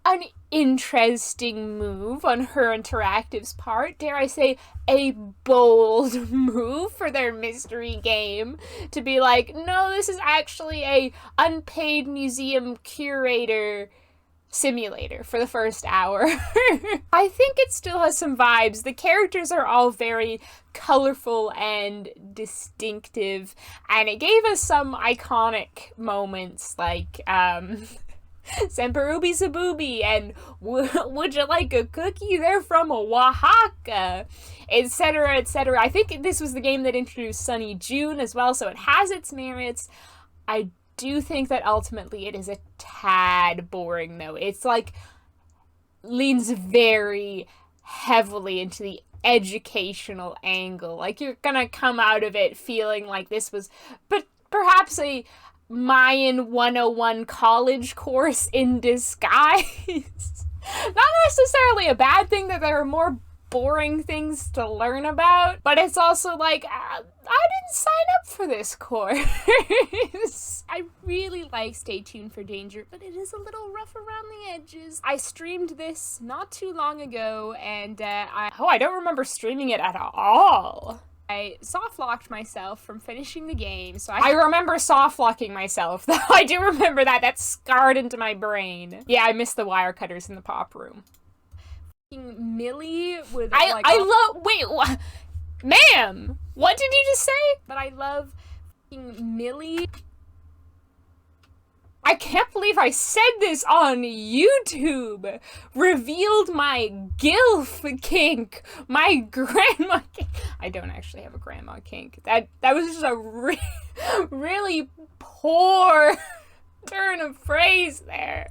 an interesting move on Her Interactive's part. Dare I say, a bold move for their mystery game to be like, no, this is actually a unpaid museum curator simulator for the first hour. I think it still has some vibes. The characters are all very colorful and distinctive, and it gave us some iconic moments like Semperubi Sabubi and would you like a cookie? They're from Oaxaca, etc., etc. I think this was the game that introduced Sunny June as well, so it has its merits. I do think that ultimately it is a tad boring, though. It's like leans very heavily into the educational angle. Like, you're gonna come out of it feeling like this was but perhaps a Mayan 101 college course in disguise. Not necessarily a bad thing that there are more boring things to learn about, but it's also like, I didn't sign up for this course. I really like Stay Tuned for Danger, but it is a little rough around the edges. I streamed this not too long ago, and I don't remember streaming it at all. I soft-locked myself from finishing the game, so I remember soft-locking myself, though. I do remember that. That's scarred into my brain. Yeah, I missed the wire cutters in the pop room. Millie with wait, what? Ma'am, what did you just say? But I love Millie. I can't believe I said this on YouTube. Revealed my GILF kink. My grandma kink. I don't actually have a grandma kink. That was just a really poor turn of phrase there.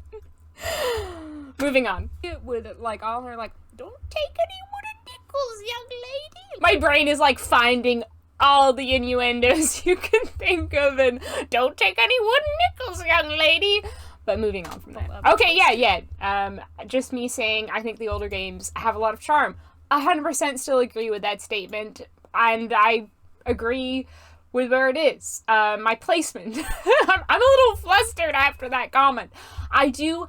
Moving on. With, like, all her, like, don't take any wooden nickels, young lady. My brain is, like, finding all the innuendos you can think of, and don't take any wooden nickels, young lady. But moving on from that. Okay, yeah. Just me saying, I think the older games have a lot of charm. 100% still agree with that statement, and I agree with where it is. My placement. I'm a little flustered after that comment. I do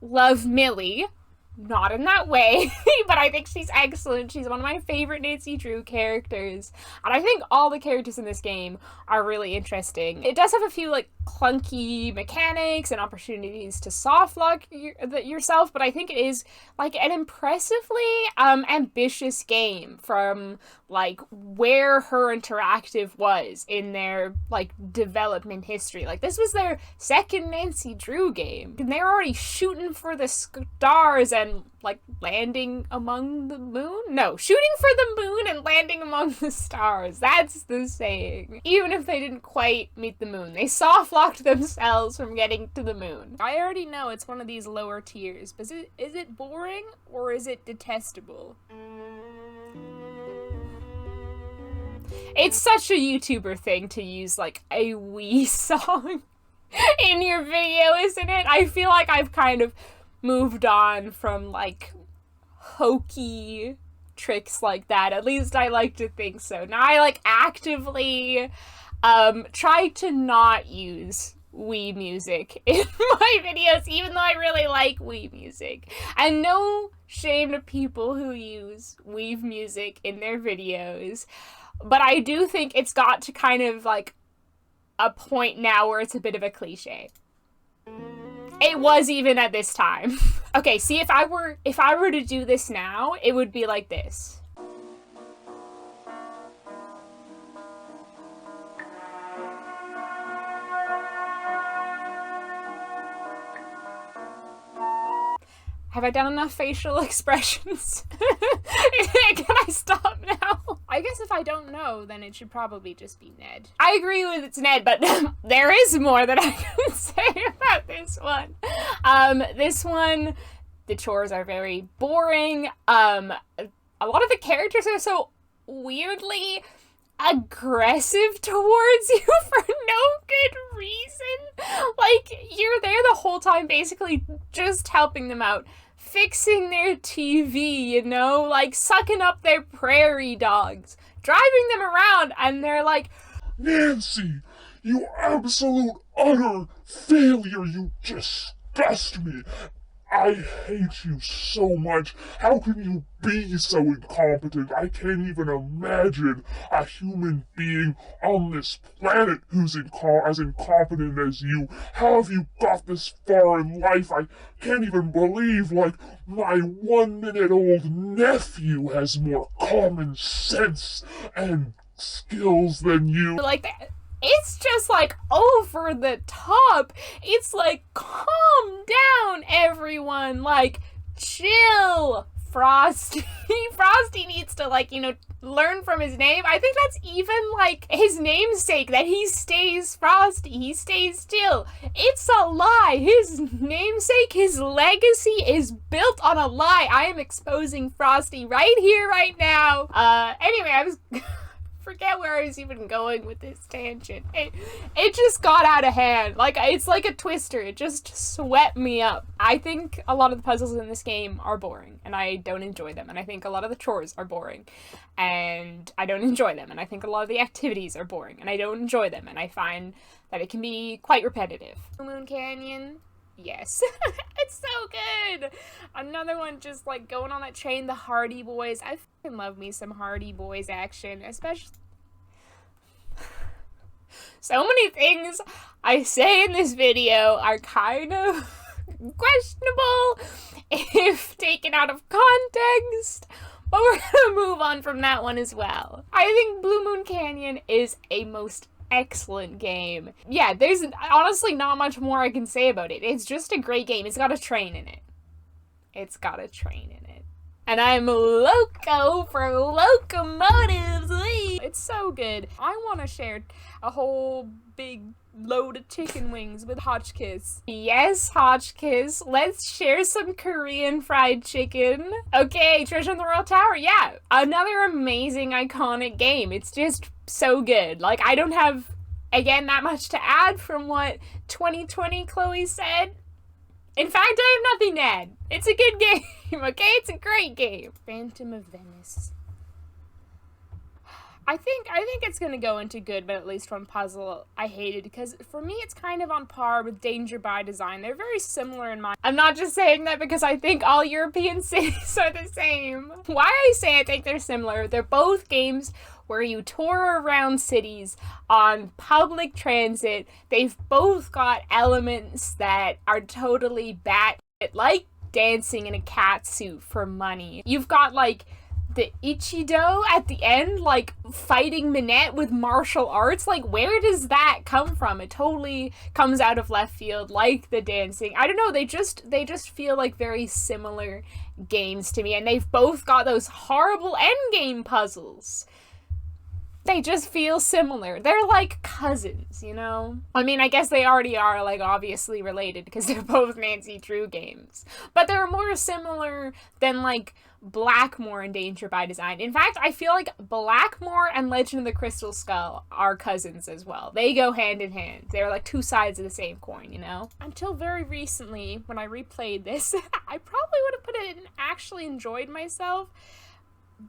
love Millie, not in that way, but I think she's excellent. She's one of my favorite Nancy Drew characters, and I think all the characters in this game are really interesting. It does have a few, like, clunky mechanics and opportunities to soft lock yourself, but I think it is, like, an impressively ambitious game from, like, where Her Interactive was in their, like, development history. Like, this was their second Nancy Drew game, and they're already shooting for the stars and, like, landing among the moon? No, shooting for the moon and landing among the stars. That's the saying. Even if they didn't quite meet the moon, they soft-locked themselves from getting to the moon. I already know it's one of these lower tiers, but is it boring or is it detestable? It's such a YouTuber thing to use, like, a Wii song in your video, isn't it? I feel like I've kind of moved on from, like, hokey tricks like that. At least I like to think so. Now I like actively try to not use Wii music in my videos, even though I really like Wii music. And no shame to people who use Wii music in their videos, but I do think it's got to kind of like a point now where it's a bit of a cliche. It was even at this time. Okay, see, if I were to do this now, it would be like this. Have I done enough facial expressions? Can I stop now? I guess if I don't know, then it should probably just be Ned. I agree with it's Ned, but there is more that I can say about this one. This one, the chores are very boring. A lot of the characters are so weirdly aggressive towards you for no good reason. Like, you're there the whole time basically just helping them out, fixing their TV, you know, like sucking up their prairie dogs, driving them around, and they're like, Nancy, you absolute utter failure, you disgust me. I hate you so much. How can you be so incompetent? I can't even imagine a human being on this planet who's as incompetent as you. How have you got this far in life? I can't even believe, like, my 1-minute-old nephew has more common sense and skills than you. Like that. It's just like over the top. It's like, calm down, everyone. Like, chill, Frosty. Frosty needs to, like, you know, learn from his name. I think that's even like his namesake, that he stays Frosty. He stays still. It's a lie. His namesake, his legacy is built on a lie. I am exposing Frosty right here, right now. Anyway, I was... forget where I was even going with this tangent. It just got out of hand. Like, it's like a twister. It just swept me up. I think a lot of the puzzles in this game are boring, and I don't enjoy them. And I think a lot of the chores are boring, and I don't enjoy them. And I think a lot of the activities are boring, and I don't enjoy them. And I find that it can be quite repetitive. Moon Canyon. Yes. It's so good. Another one just like going on that train, the Hardy Boys. I fucking love me some Hardy Boys action, especially... So many things I say in this video are kind of questionable if taken out of context, but we're gonna move on from that one as well. I think Blue Moon Canyon is a most excellent game. Yeah, there's honestly not much more I can say about it. It's just a great game. It's got a train in it. It's got a train in it. And I'm loco for locomotives. It's so good. I want to share a whole big load of chicken wings with Hotchkiss. Yes, Hotchkiss. Let's share some Korean fried chicken. Okay, Treasure in the Royal Tower. Yeah, another amazing, iconic game. It's just so good. Like, I don't have, again, that much to add from what 2020 Chloe said. In fact, I have nothing to add. It's a good game, okay? It's a great game. Phantom of Venice. I think it's gonna go into good, but at least one puzzle I hated, because for me it's kind of on par with Danger by Design. They're very similar in my... I'm not just saying that because I think all European cities are the same. Why I say I think they're similar, they're both games where you tour around cities on public transit. They've both got elements that are totally like dancing in a cat suit for money. You've got like the Ichido at the end, like fighting Minette with martial arts. Like, where does that come from? It totally comes out of left field, like the dancing. I don't know, they just feel like very similar games to me, and they've both got those horrible endgame puzzles. They just feel similar. They're like cousins, you know? I mean, I guess they already are, like, obviously related because they're both Nancy Drew games. But they're more similar than, like, Blackmore and Danger by Design. In fact, I feel like Blackmore and Legend of the Crystal Skull are cousins as well. They go hand in hand. They're like two sides of the same coin, you know? Until very recently, when I replayed this, I probably would have put it in actually enjoyed myself.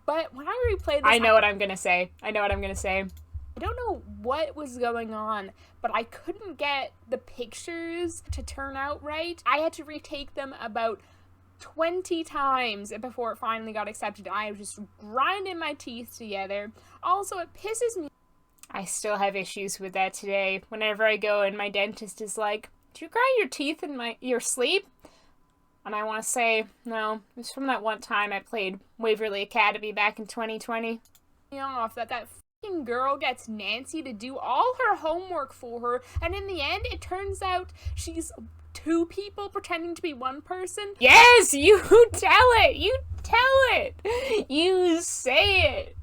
But when I replayed this, I know what I'm gonna say. I don't know what was going on, but I couldn't get the pictures to turn out right. I had to retake them about 20 times before it finally got accepted. I was just grinding my teeth together. Also, it pisses me. I still have issues with that today. Whenever I go and my dentist is like, "Do you grind your teeth in your sleep?" And I want to say, no, it was from that one time I played Waverly Academy back in 2020. Off that fucking girl gets Nancy to do all her homework for her, and in the end, it turns out she's two people pretending to be one person. Yes, you tell it! You tell it! You say it!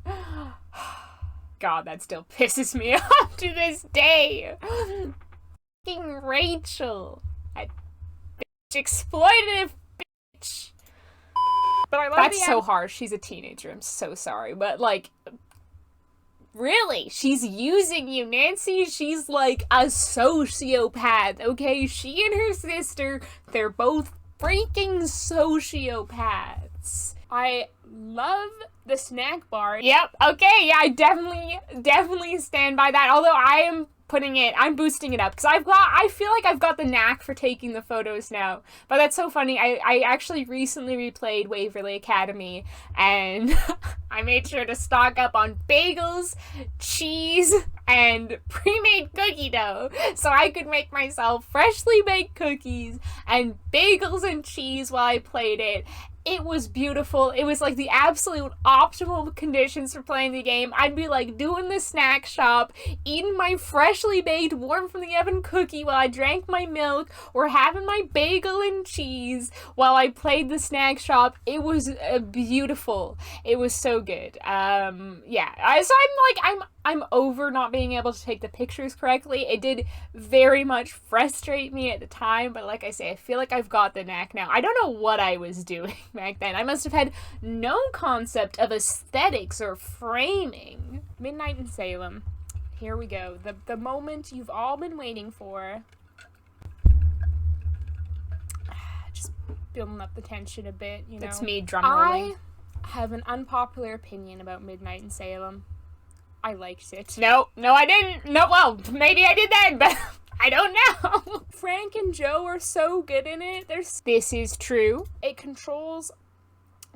God, that still pisses me off to this day. Fucking Rachel. That bitch, exploitative bitch. But I love That's so harsh. She's a teenager. I'm so sorry. But, like, really? She's using you, Nancy? She's, like, a sociopath, okay? She and her sister, they're both freaking sociopaths. I love the snack bar. Yep, okay, yeah, I definitely stand by that. Although I'm boosting it up because I feel like I've got the knack for taking the photos now. But that's so funny. I actually recently replayed Waverly Academy and I made sure to stock up on bagels, cheese, and pre-made cookie dough so I could make myself freshly baked cookies and bagels and cheese while I played it. It was beautiful. It was like the absolute optimal conditions for playing the game. I'd be like doing the snack shop, eating my freshly baked, warm from the oven cookie while I drank my milk, or having my bagel and cheese while I played the snack shop. It was beautiful. It was so good. Yeah. So I'm over not being able to take the pictures correctly. It did very much frustrate me at the time, but like I say, I feel like I've got the knack now. I don't know what I was doing back then. I must have had no concept of aesthetics or framing. Midnight in Salem. Here we go. The moment you've all been waiting for. Just building up the tension a bit, you know. It's me drum rolling. I have an unpopular opinion about Midnight in Salem. I liked it. No, I didn't. No, well, maybe I did that, but I don't know. Frank and Joe are so good in it. This is true. It controls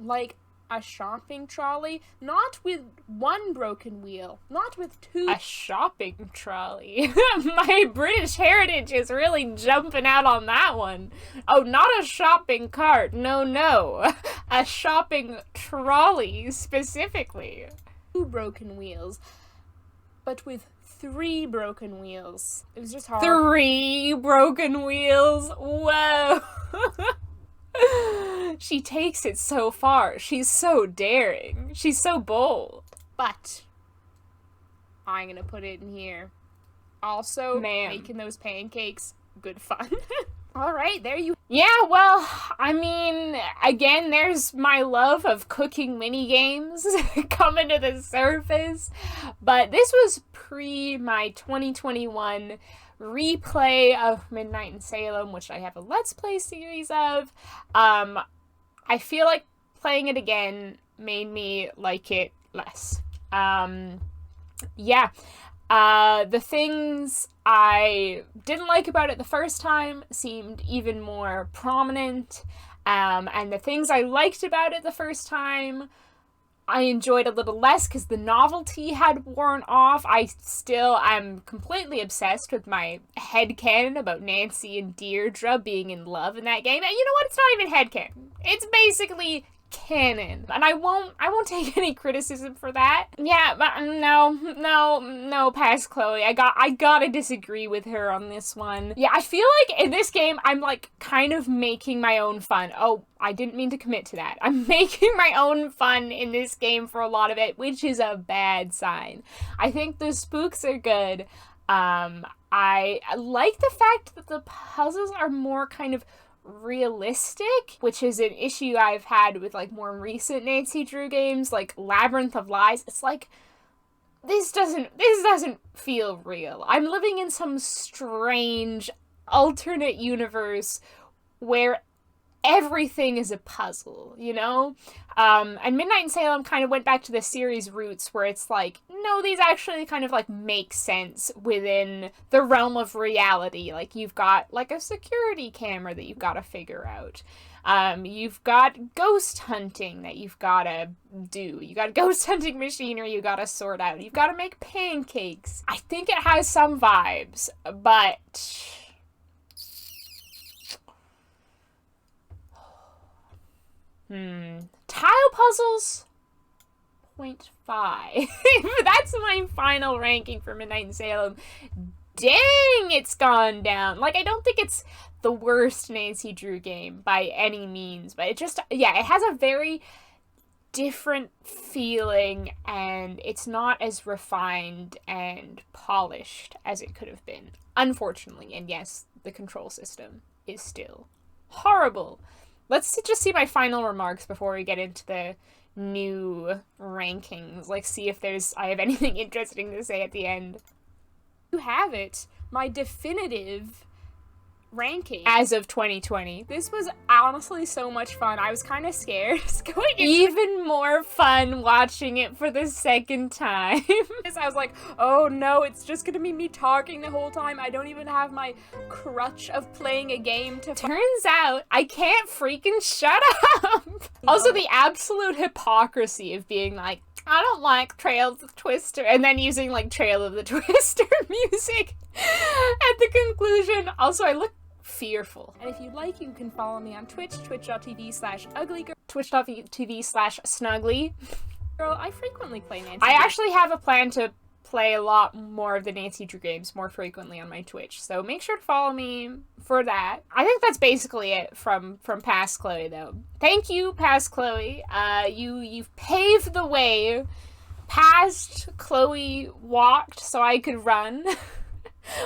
like a shopping trolley, not with one broken wheel, not with two. A shopping trolley. My British heritage is really jumping out on that one. Oh, not a shopping cart. No. A shopping trolley specifically. 2 broken wheels, but with 3 broken wheels. It was just hard. 3 broken wheels? Whoa. She takes it so far. She's so daring. She's so bold. But I'm gonna put it in here. Also, making those pancakes, good fun. All right, there you. Yeah, well, I mean, again, there's my love of cooking mini games coming to the surface. But this was pre my 2021 replay of Midnight in Salem, which I have a Let's Play series of. I feel like playing it again made me like it less. Yeah. The things I didn't like about it the first time seemed even more prominent, and the things I liked about it the first time I enjoyed a little less because the novelty had worn off. I'm completely obsessed with my headcanon about Nancy and Deirdre being in love in that game. And you know what? It's not even headcanon. It's basically canon, and I won't take any criticism for that. Yeah, but no, pass Chloe. I gotta disagree with her on this one. Yeah, I feel like in this game I'm like kind of making my own fun. Oh, I didn't mean to commit to that. I'm making my own fun in this game for a lot of it, which is a bad sign. I think the spooks are good. I like the fact that the puzzles are more kind of realistic, which is an issue I've had with like more recent Nancy Drew games like Labyrinth of Lies. It's like this doesn't feel real. I'm living in some strange alternate universe where everything is a puzzle, you know? And Midnight in Salem kind of went back to the series roots where it's like, no, these actually kind of like make sense within the realm of reality. Like, you've got like a security camera that you've got to figure out. You've got ghost hunting that you've got to do. You got ghost hunting machinery you got to sort out. You've got to make pancakes. I think it has some vibes, but tile puzzles, 0.5. That's my final ranking for Midnight in Salem. Dang, it's gone down. Like, I don't think it's the worst Nancy Drew game by any means, but it just, yeah, it has a very different feeling, and it's not as refined and polished as it could have been, unfortunately. And yes, the control system is still horrible. Let's just see my final remarks before we get into the new rankings. Like, see if I have anything interesting to say at the end. You have it. My definitive ranking as of 2020. This was honestly so much fun. I was kind of scared. Even more fun watching it for the second time. I was like, oh no, it's just gonna be me talking the whole time. I don't even have my crutch of playing a game to— Turns out I can't freaking shut up. Also, the absolute hypocrisy of being like, I don't like Trail of the Twister, and then using like Trail of the Twister music at the conclusion. Also, I look fearful. And if you'd like, you can follow me on Twitch, twitch.tv/uglygirl, twitch.tv/snuggly. Girl, I frequently play Nancy Drew. I actually have a plan to play a lot more of the Nancy Drew games more frequently on my Twitch, so make sure to follow me for that. I think that's basically it from Past Chloe, though. Thank you, Past Chloe. You've paved the way. Past Chloe walked so I could run.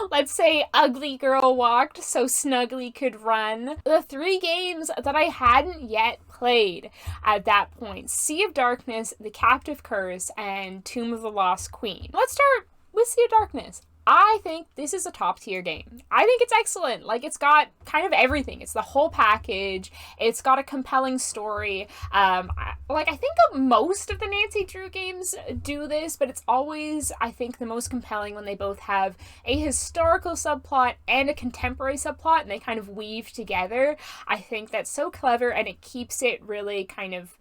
Let's say Ugly Girl walked so Snuggly could run. The 3 games that I hadn't yet played at that point: Sea of Darkness, The Captive Curse, and Tomb of the Lost Queen. Let's start with Sea of Darkness. I think this is a top tier game. I think it's excellent. Like, it's got kind of everything. It's the whole package. It's got a compelling story. I think most of the Nancy Drew games do this, but it's always, I think, the most compelling when they both have a historical subplot and a contemporary subplot, and they kind of weave together. I think that's so clever, and it keeps it really kind of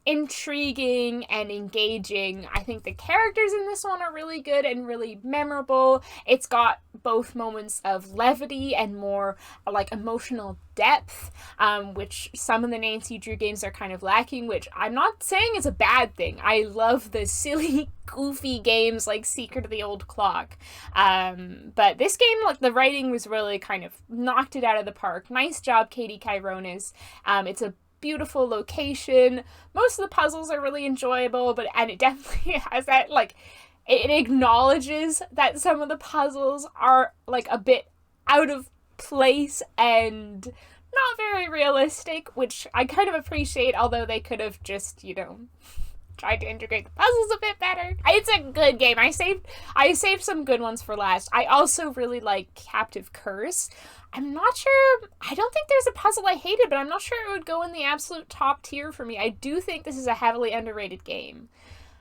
intriguing and engaging. I think the characters in this one are really good and really memorable. It's got both moments of levity and more like emotional depth, which some of the Nancy Drew games are kind of lacking, which I'm not saying is a bad thing. I love the silly, goofy games like Secret of the Old Clock. But this game, like, the writing was really kind of knocked it out of the park. Nice job, Katie Chironis. It's a beautiful location. Most of the puzzles are really enjoyable, and it definitely has that, like, it acknowledges that some of the puzzles are like a bit out of place and not very realistic, which I kind of appreciate, although they could have just, you know, tried to integrate the puzzles a bit better. It's a good game. I saved some good ones for last. I also really like Captive Curse. I'm not sure, I don't think there's a puzzle I hated, but I'm not sure it would go in the absolute top tier for me. I do think this is a heavily underrated game.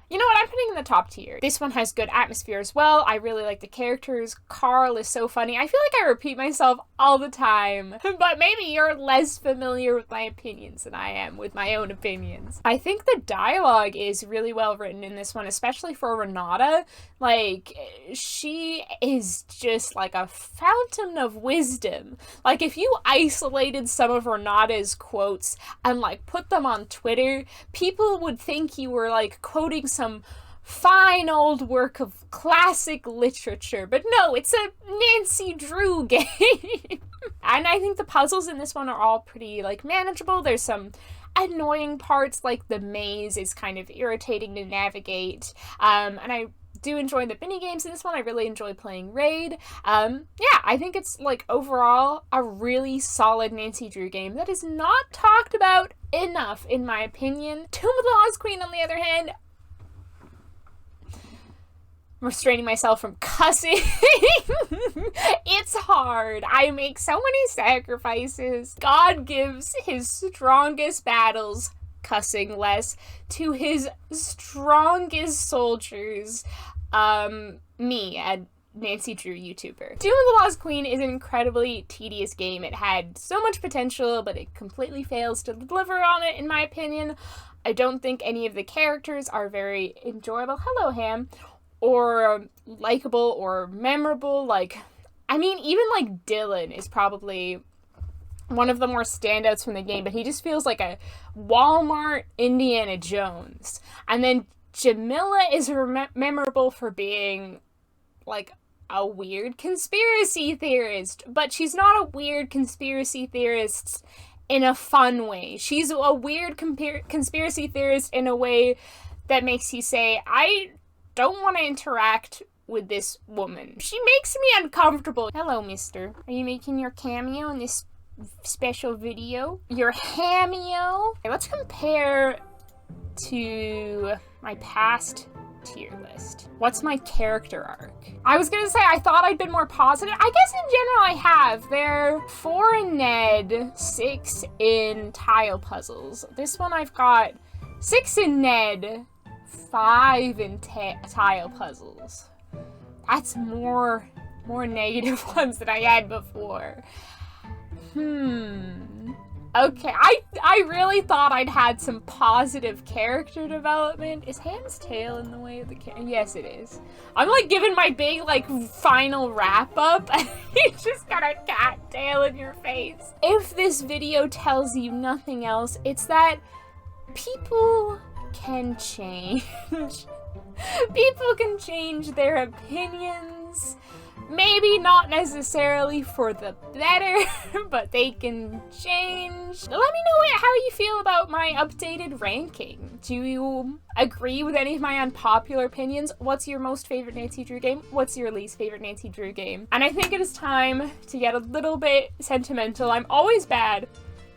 You know what, I'm putting in the top tier. This one has good atmosphere as well. I really like the characters. Carl is so funny. I feel like I repeat myself all the time, but maybe you're less familiar with my opinions than I am with my own opinions. I think the dialogue is really well written in this one, especially for Renata. Like, she is just like a fountain of wisdom. Like, if you isolated some of Renata's quotes and like put them on Twitter, people would think you were like quoting some fine old work of classic literature, but no, it's a Nancy Drew game. And I think the puzzles in this one are all pretty like manageable. There's some annoying parts, like the maze is kind of irritating to navigate, and I do enjoy the mini games in this one. I really enjoy playing Raid. Yeah, I think it's like overall a really solid Nancy Drew game that is not talked about enough, in my opinion. Tomb of the Lost Queen, on the other hand, restraining myself from cussing. It's hard. I make so many sacrifices. God gives his strongest battles, cussing less, to his strongest soldiers, me, a Nancy Drew YouTuber. Doom of the Lost Queen is an incredibly tedious game. It had so much potential, but it completely fails to deliver on it, in my opinion. I don't think any of the characters are very enjoyable. Hello, Ham. Or likable or memorable. Like, I mean, even like Dylan is probably one of the more standouts from the game, but he just feels like a Walmart Indiana Jones. And then Jamila is memorable for being like a weird conspiracy theorist, but she's not a weird conspiracy theorist in a fun way. She's a weird conspiracy theorist in a way that makes you say, I don't want to interact with this woman. She makes me uncomfortable. Hello, mister. Are you making your cameo in this special video? Your cameo? Okay, let's compare to my past tier list. What's my character arc? I was gonna say I thought I'd been more positive. I guess in general I have. They're 4 in Ned, 6 in tile puzzles. This one I've got 6 in Ned, 5 in tile puzzles. That's more negative ones than I had before. Okay, I really thought I'd had some positive character development. Is Ham's tail in the way of the Yes, it is. I'm like giving my big like final wrap up and you just got a cat tail in your face. If this video tells you nothing else, it's that people can change. People can change their opinions. Maybe not necessarily for the better, but they can change. Let me know how you feel about my updated ranking. Do you agree with any of my unpopular opinions? What's your most favorite Nancy Drew game? What's your least favorite Nancy Drew game? And I think it is time to get a little bit sentimental. I'm always bad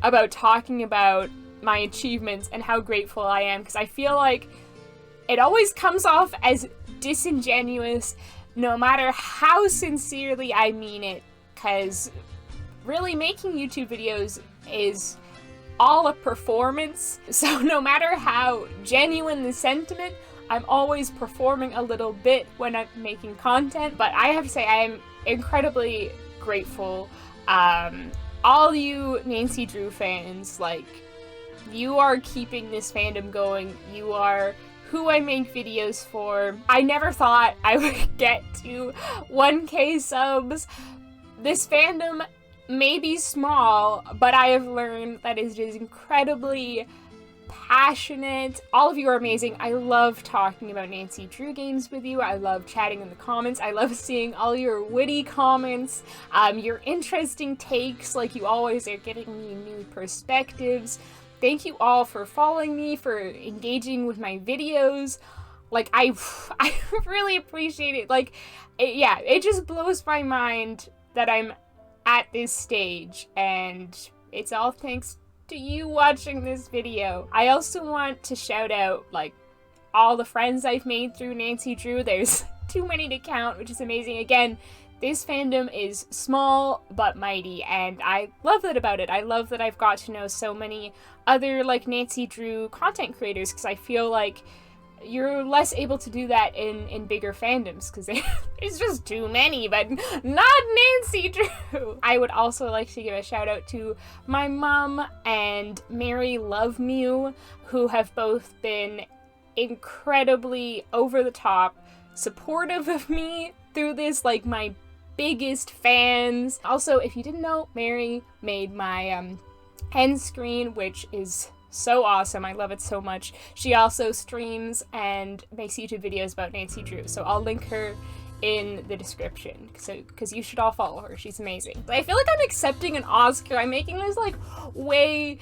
about talking about my achievements and how grateful I am, because I feel like it always comes off as disingenuous, no matter how sincerely I mean it, because really making YouTube videos is all a performance. So no matter how genuine the sentiment, I'm always performing a little bit when I'm making content. But I have to say I am incredibly grateful. All you Nancy Drew fans, like, you are keeping this fandom going. You are who I make videos for. I never thought I would get to 1K subs. This fandom may be small, but I have learned that it is incredibly passionate. All of you are amazing. I love talking about Nancy Drew games with you. I love chatting in the comments. I love seeing all your witty comments, your interesting takes, like you always are giving me new perspectives. Thank you all for following me, for engaging with my videos. Like, I really appreciate it. Like, it just blows my mind that I'm at this stage, and it's all thanks to you watching this video. I also want to shout out, like, all the friends I've made through Nancy Drew. There's too many to count, which is amazing. Again, this fandom is small but mighty, and I love that about it. I love that I've got to know so many other, like, Nancy Drew content creators, because I feel like you're less able to do that in bigger fandoms, because there's just too many, but not Nancy Drew. I would also like to give a shout out to my mom and Mary Love Mew, who have both been incredibly over the top supportive of me through this, like my biggest fans. Also, if you didn't know, Mary made my end screen, which is so awesome. I love it so much. She also streams and makes YouTube videos about Nancy Drew, so I'll link her in the description, because you should all follow her. She's amazing. I feel like I'm accepting an Oscar. I'm making this like way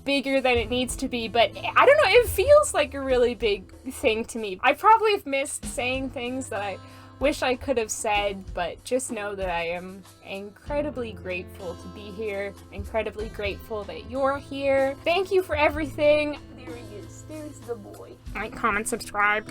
bigger than it needs to be, but I don't know, it feels like a really big thing to me. I probably have missed saying things that I wish I could have said, but just know that I am incredibly grateful to be here, incredibly grateful that you're here. Thank you for everything. There he is. There's the boy. Like, comment, subscribe.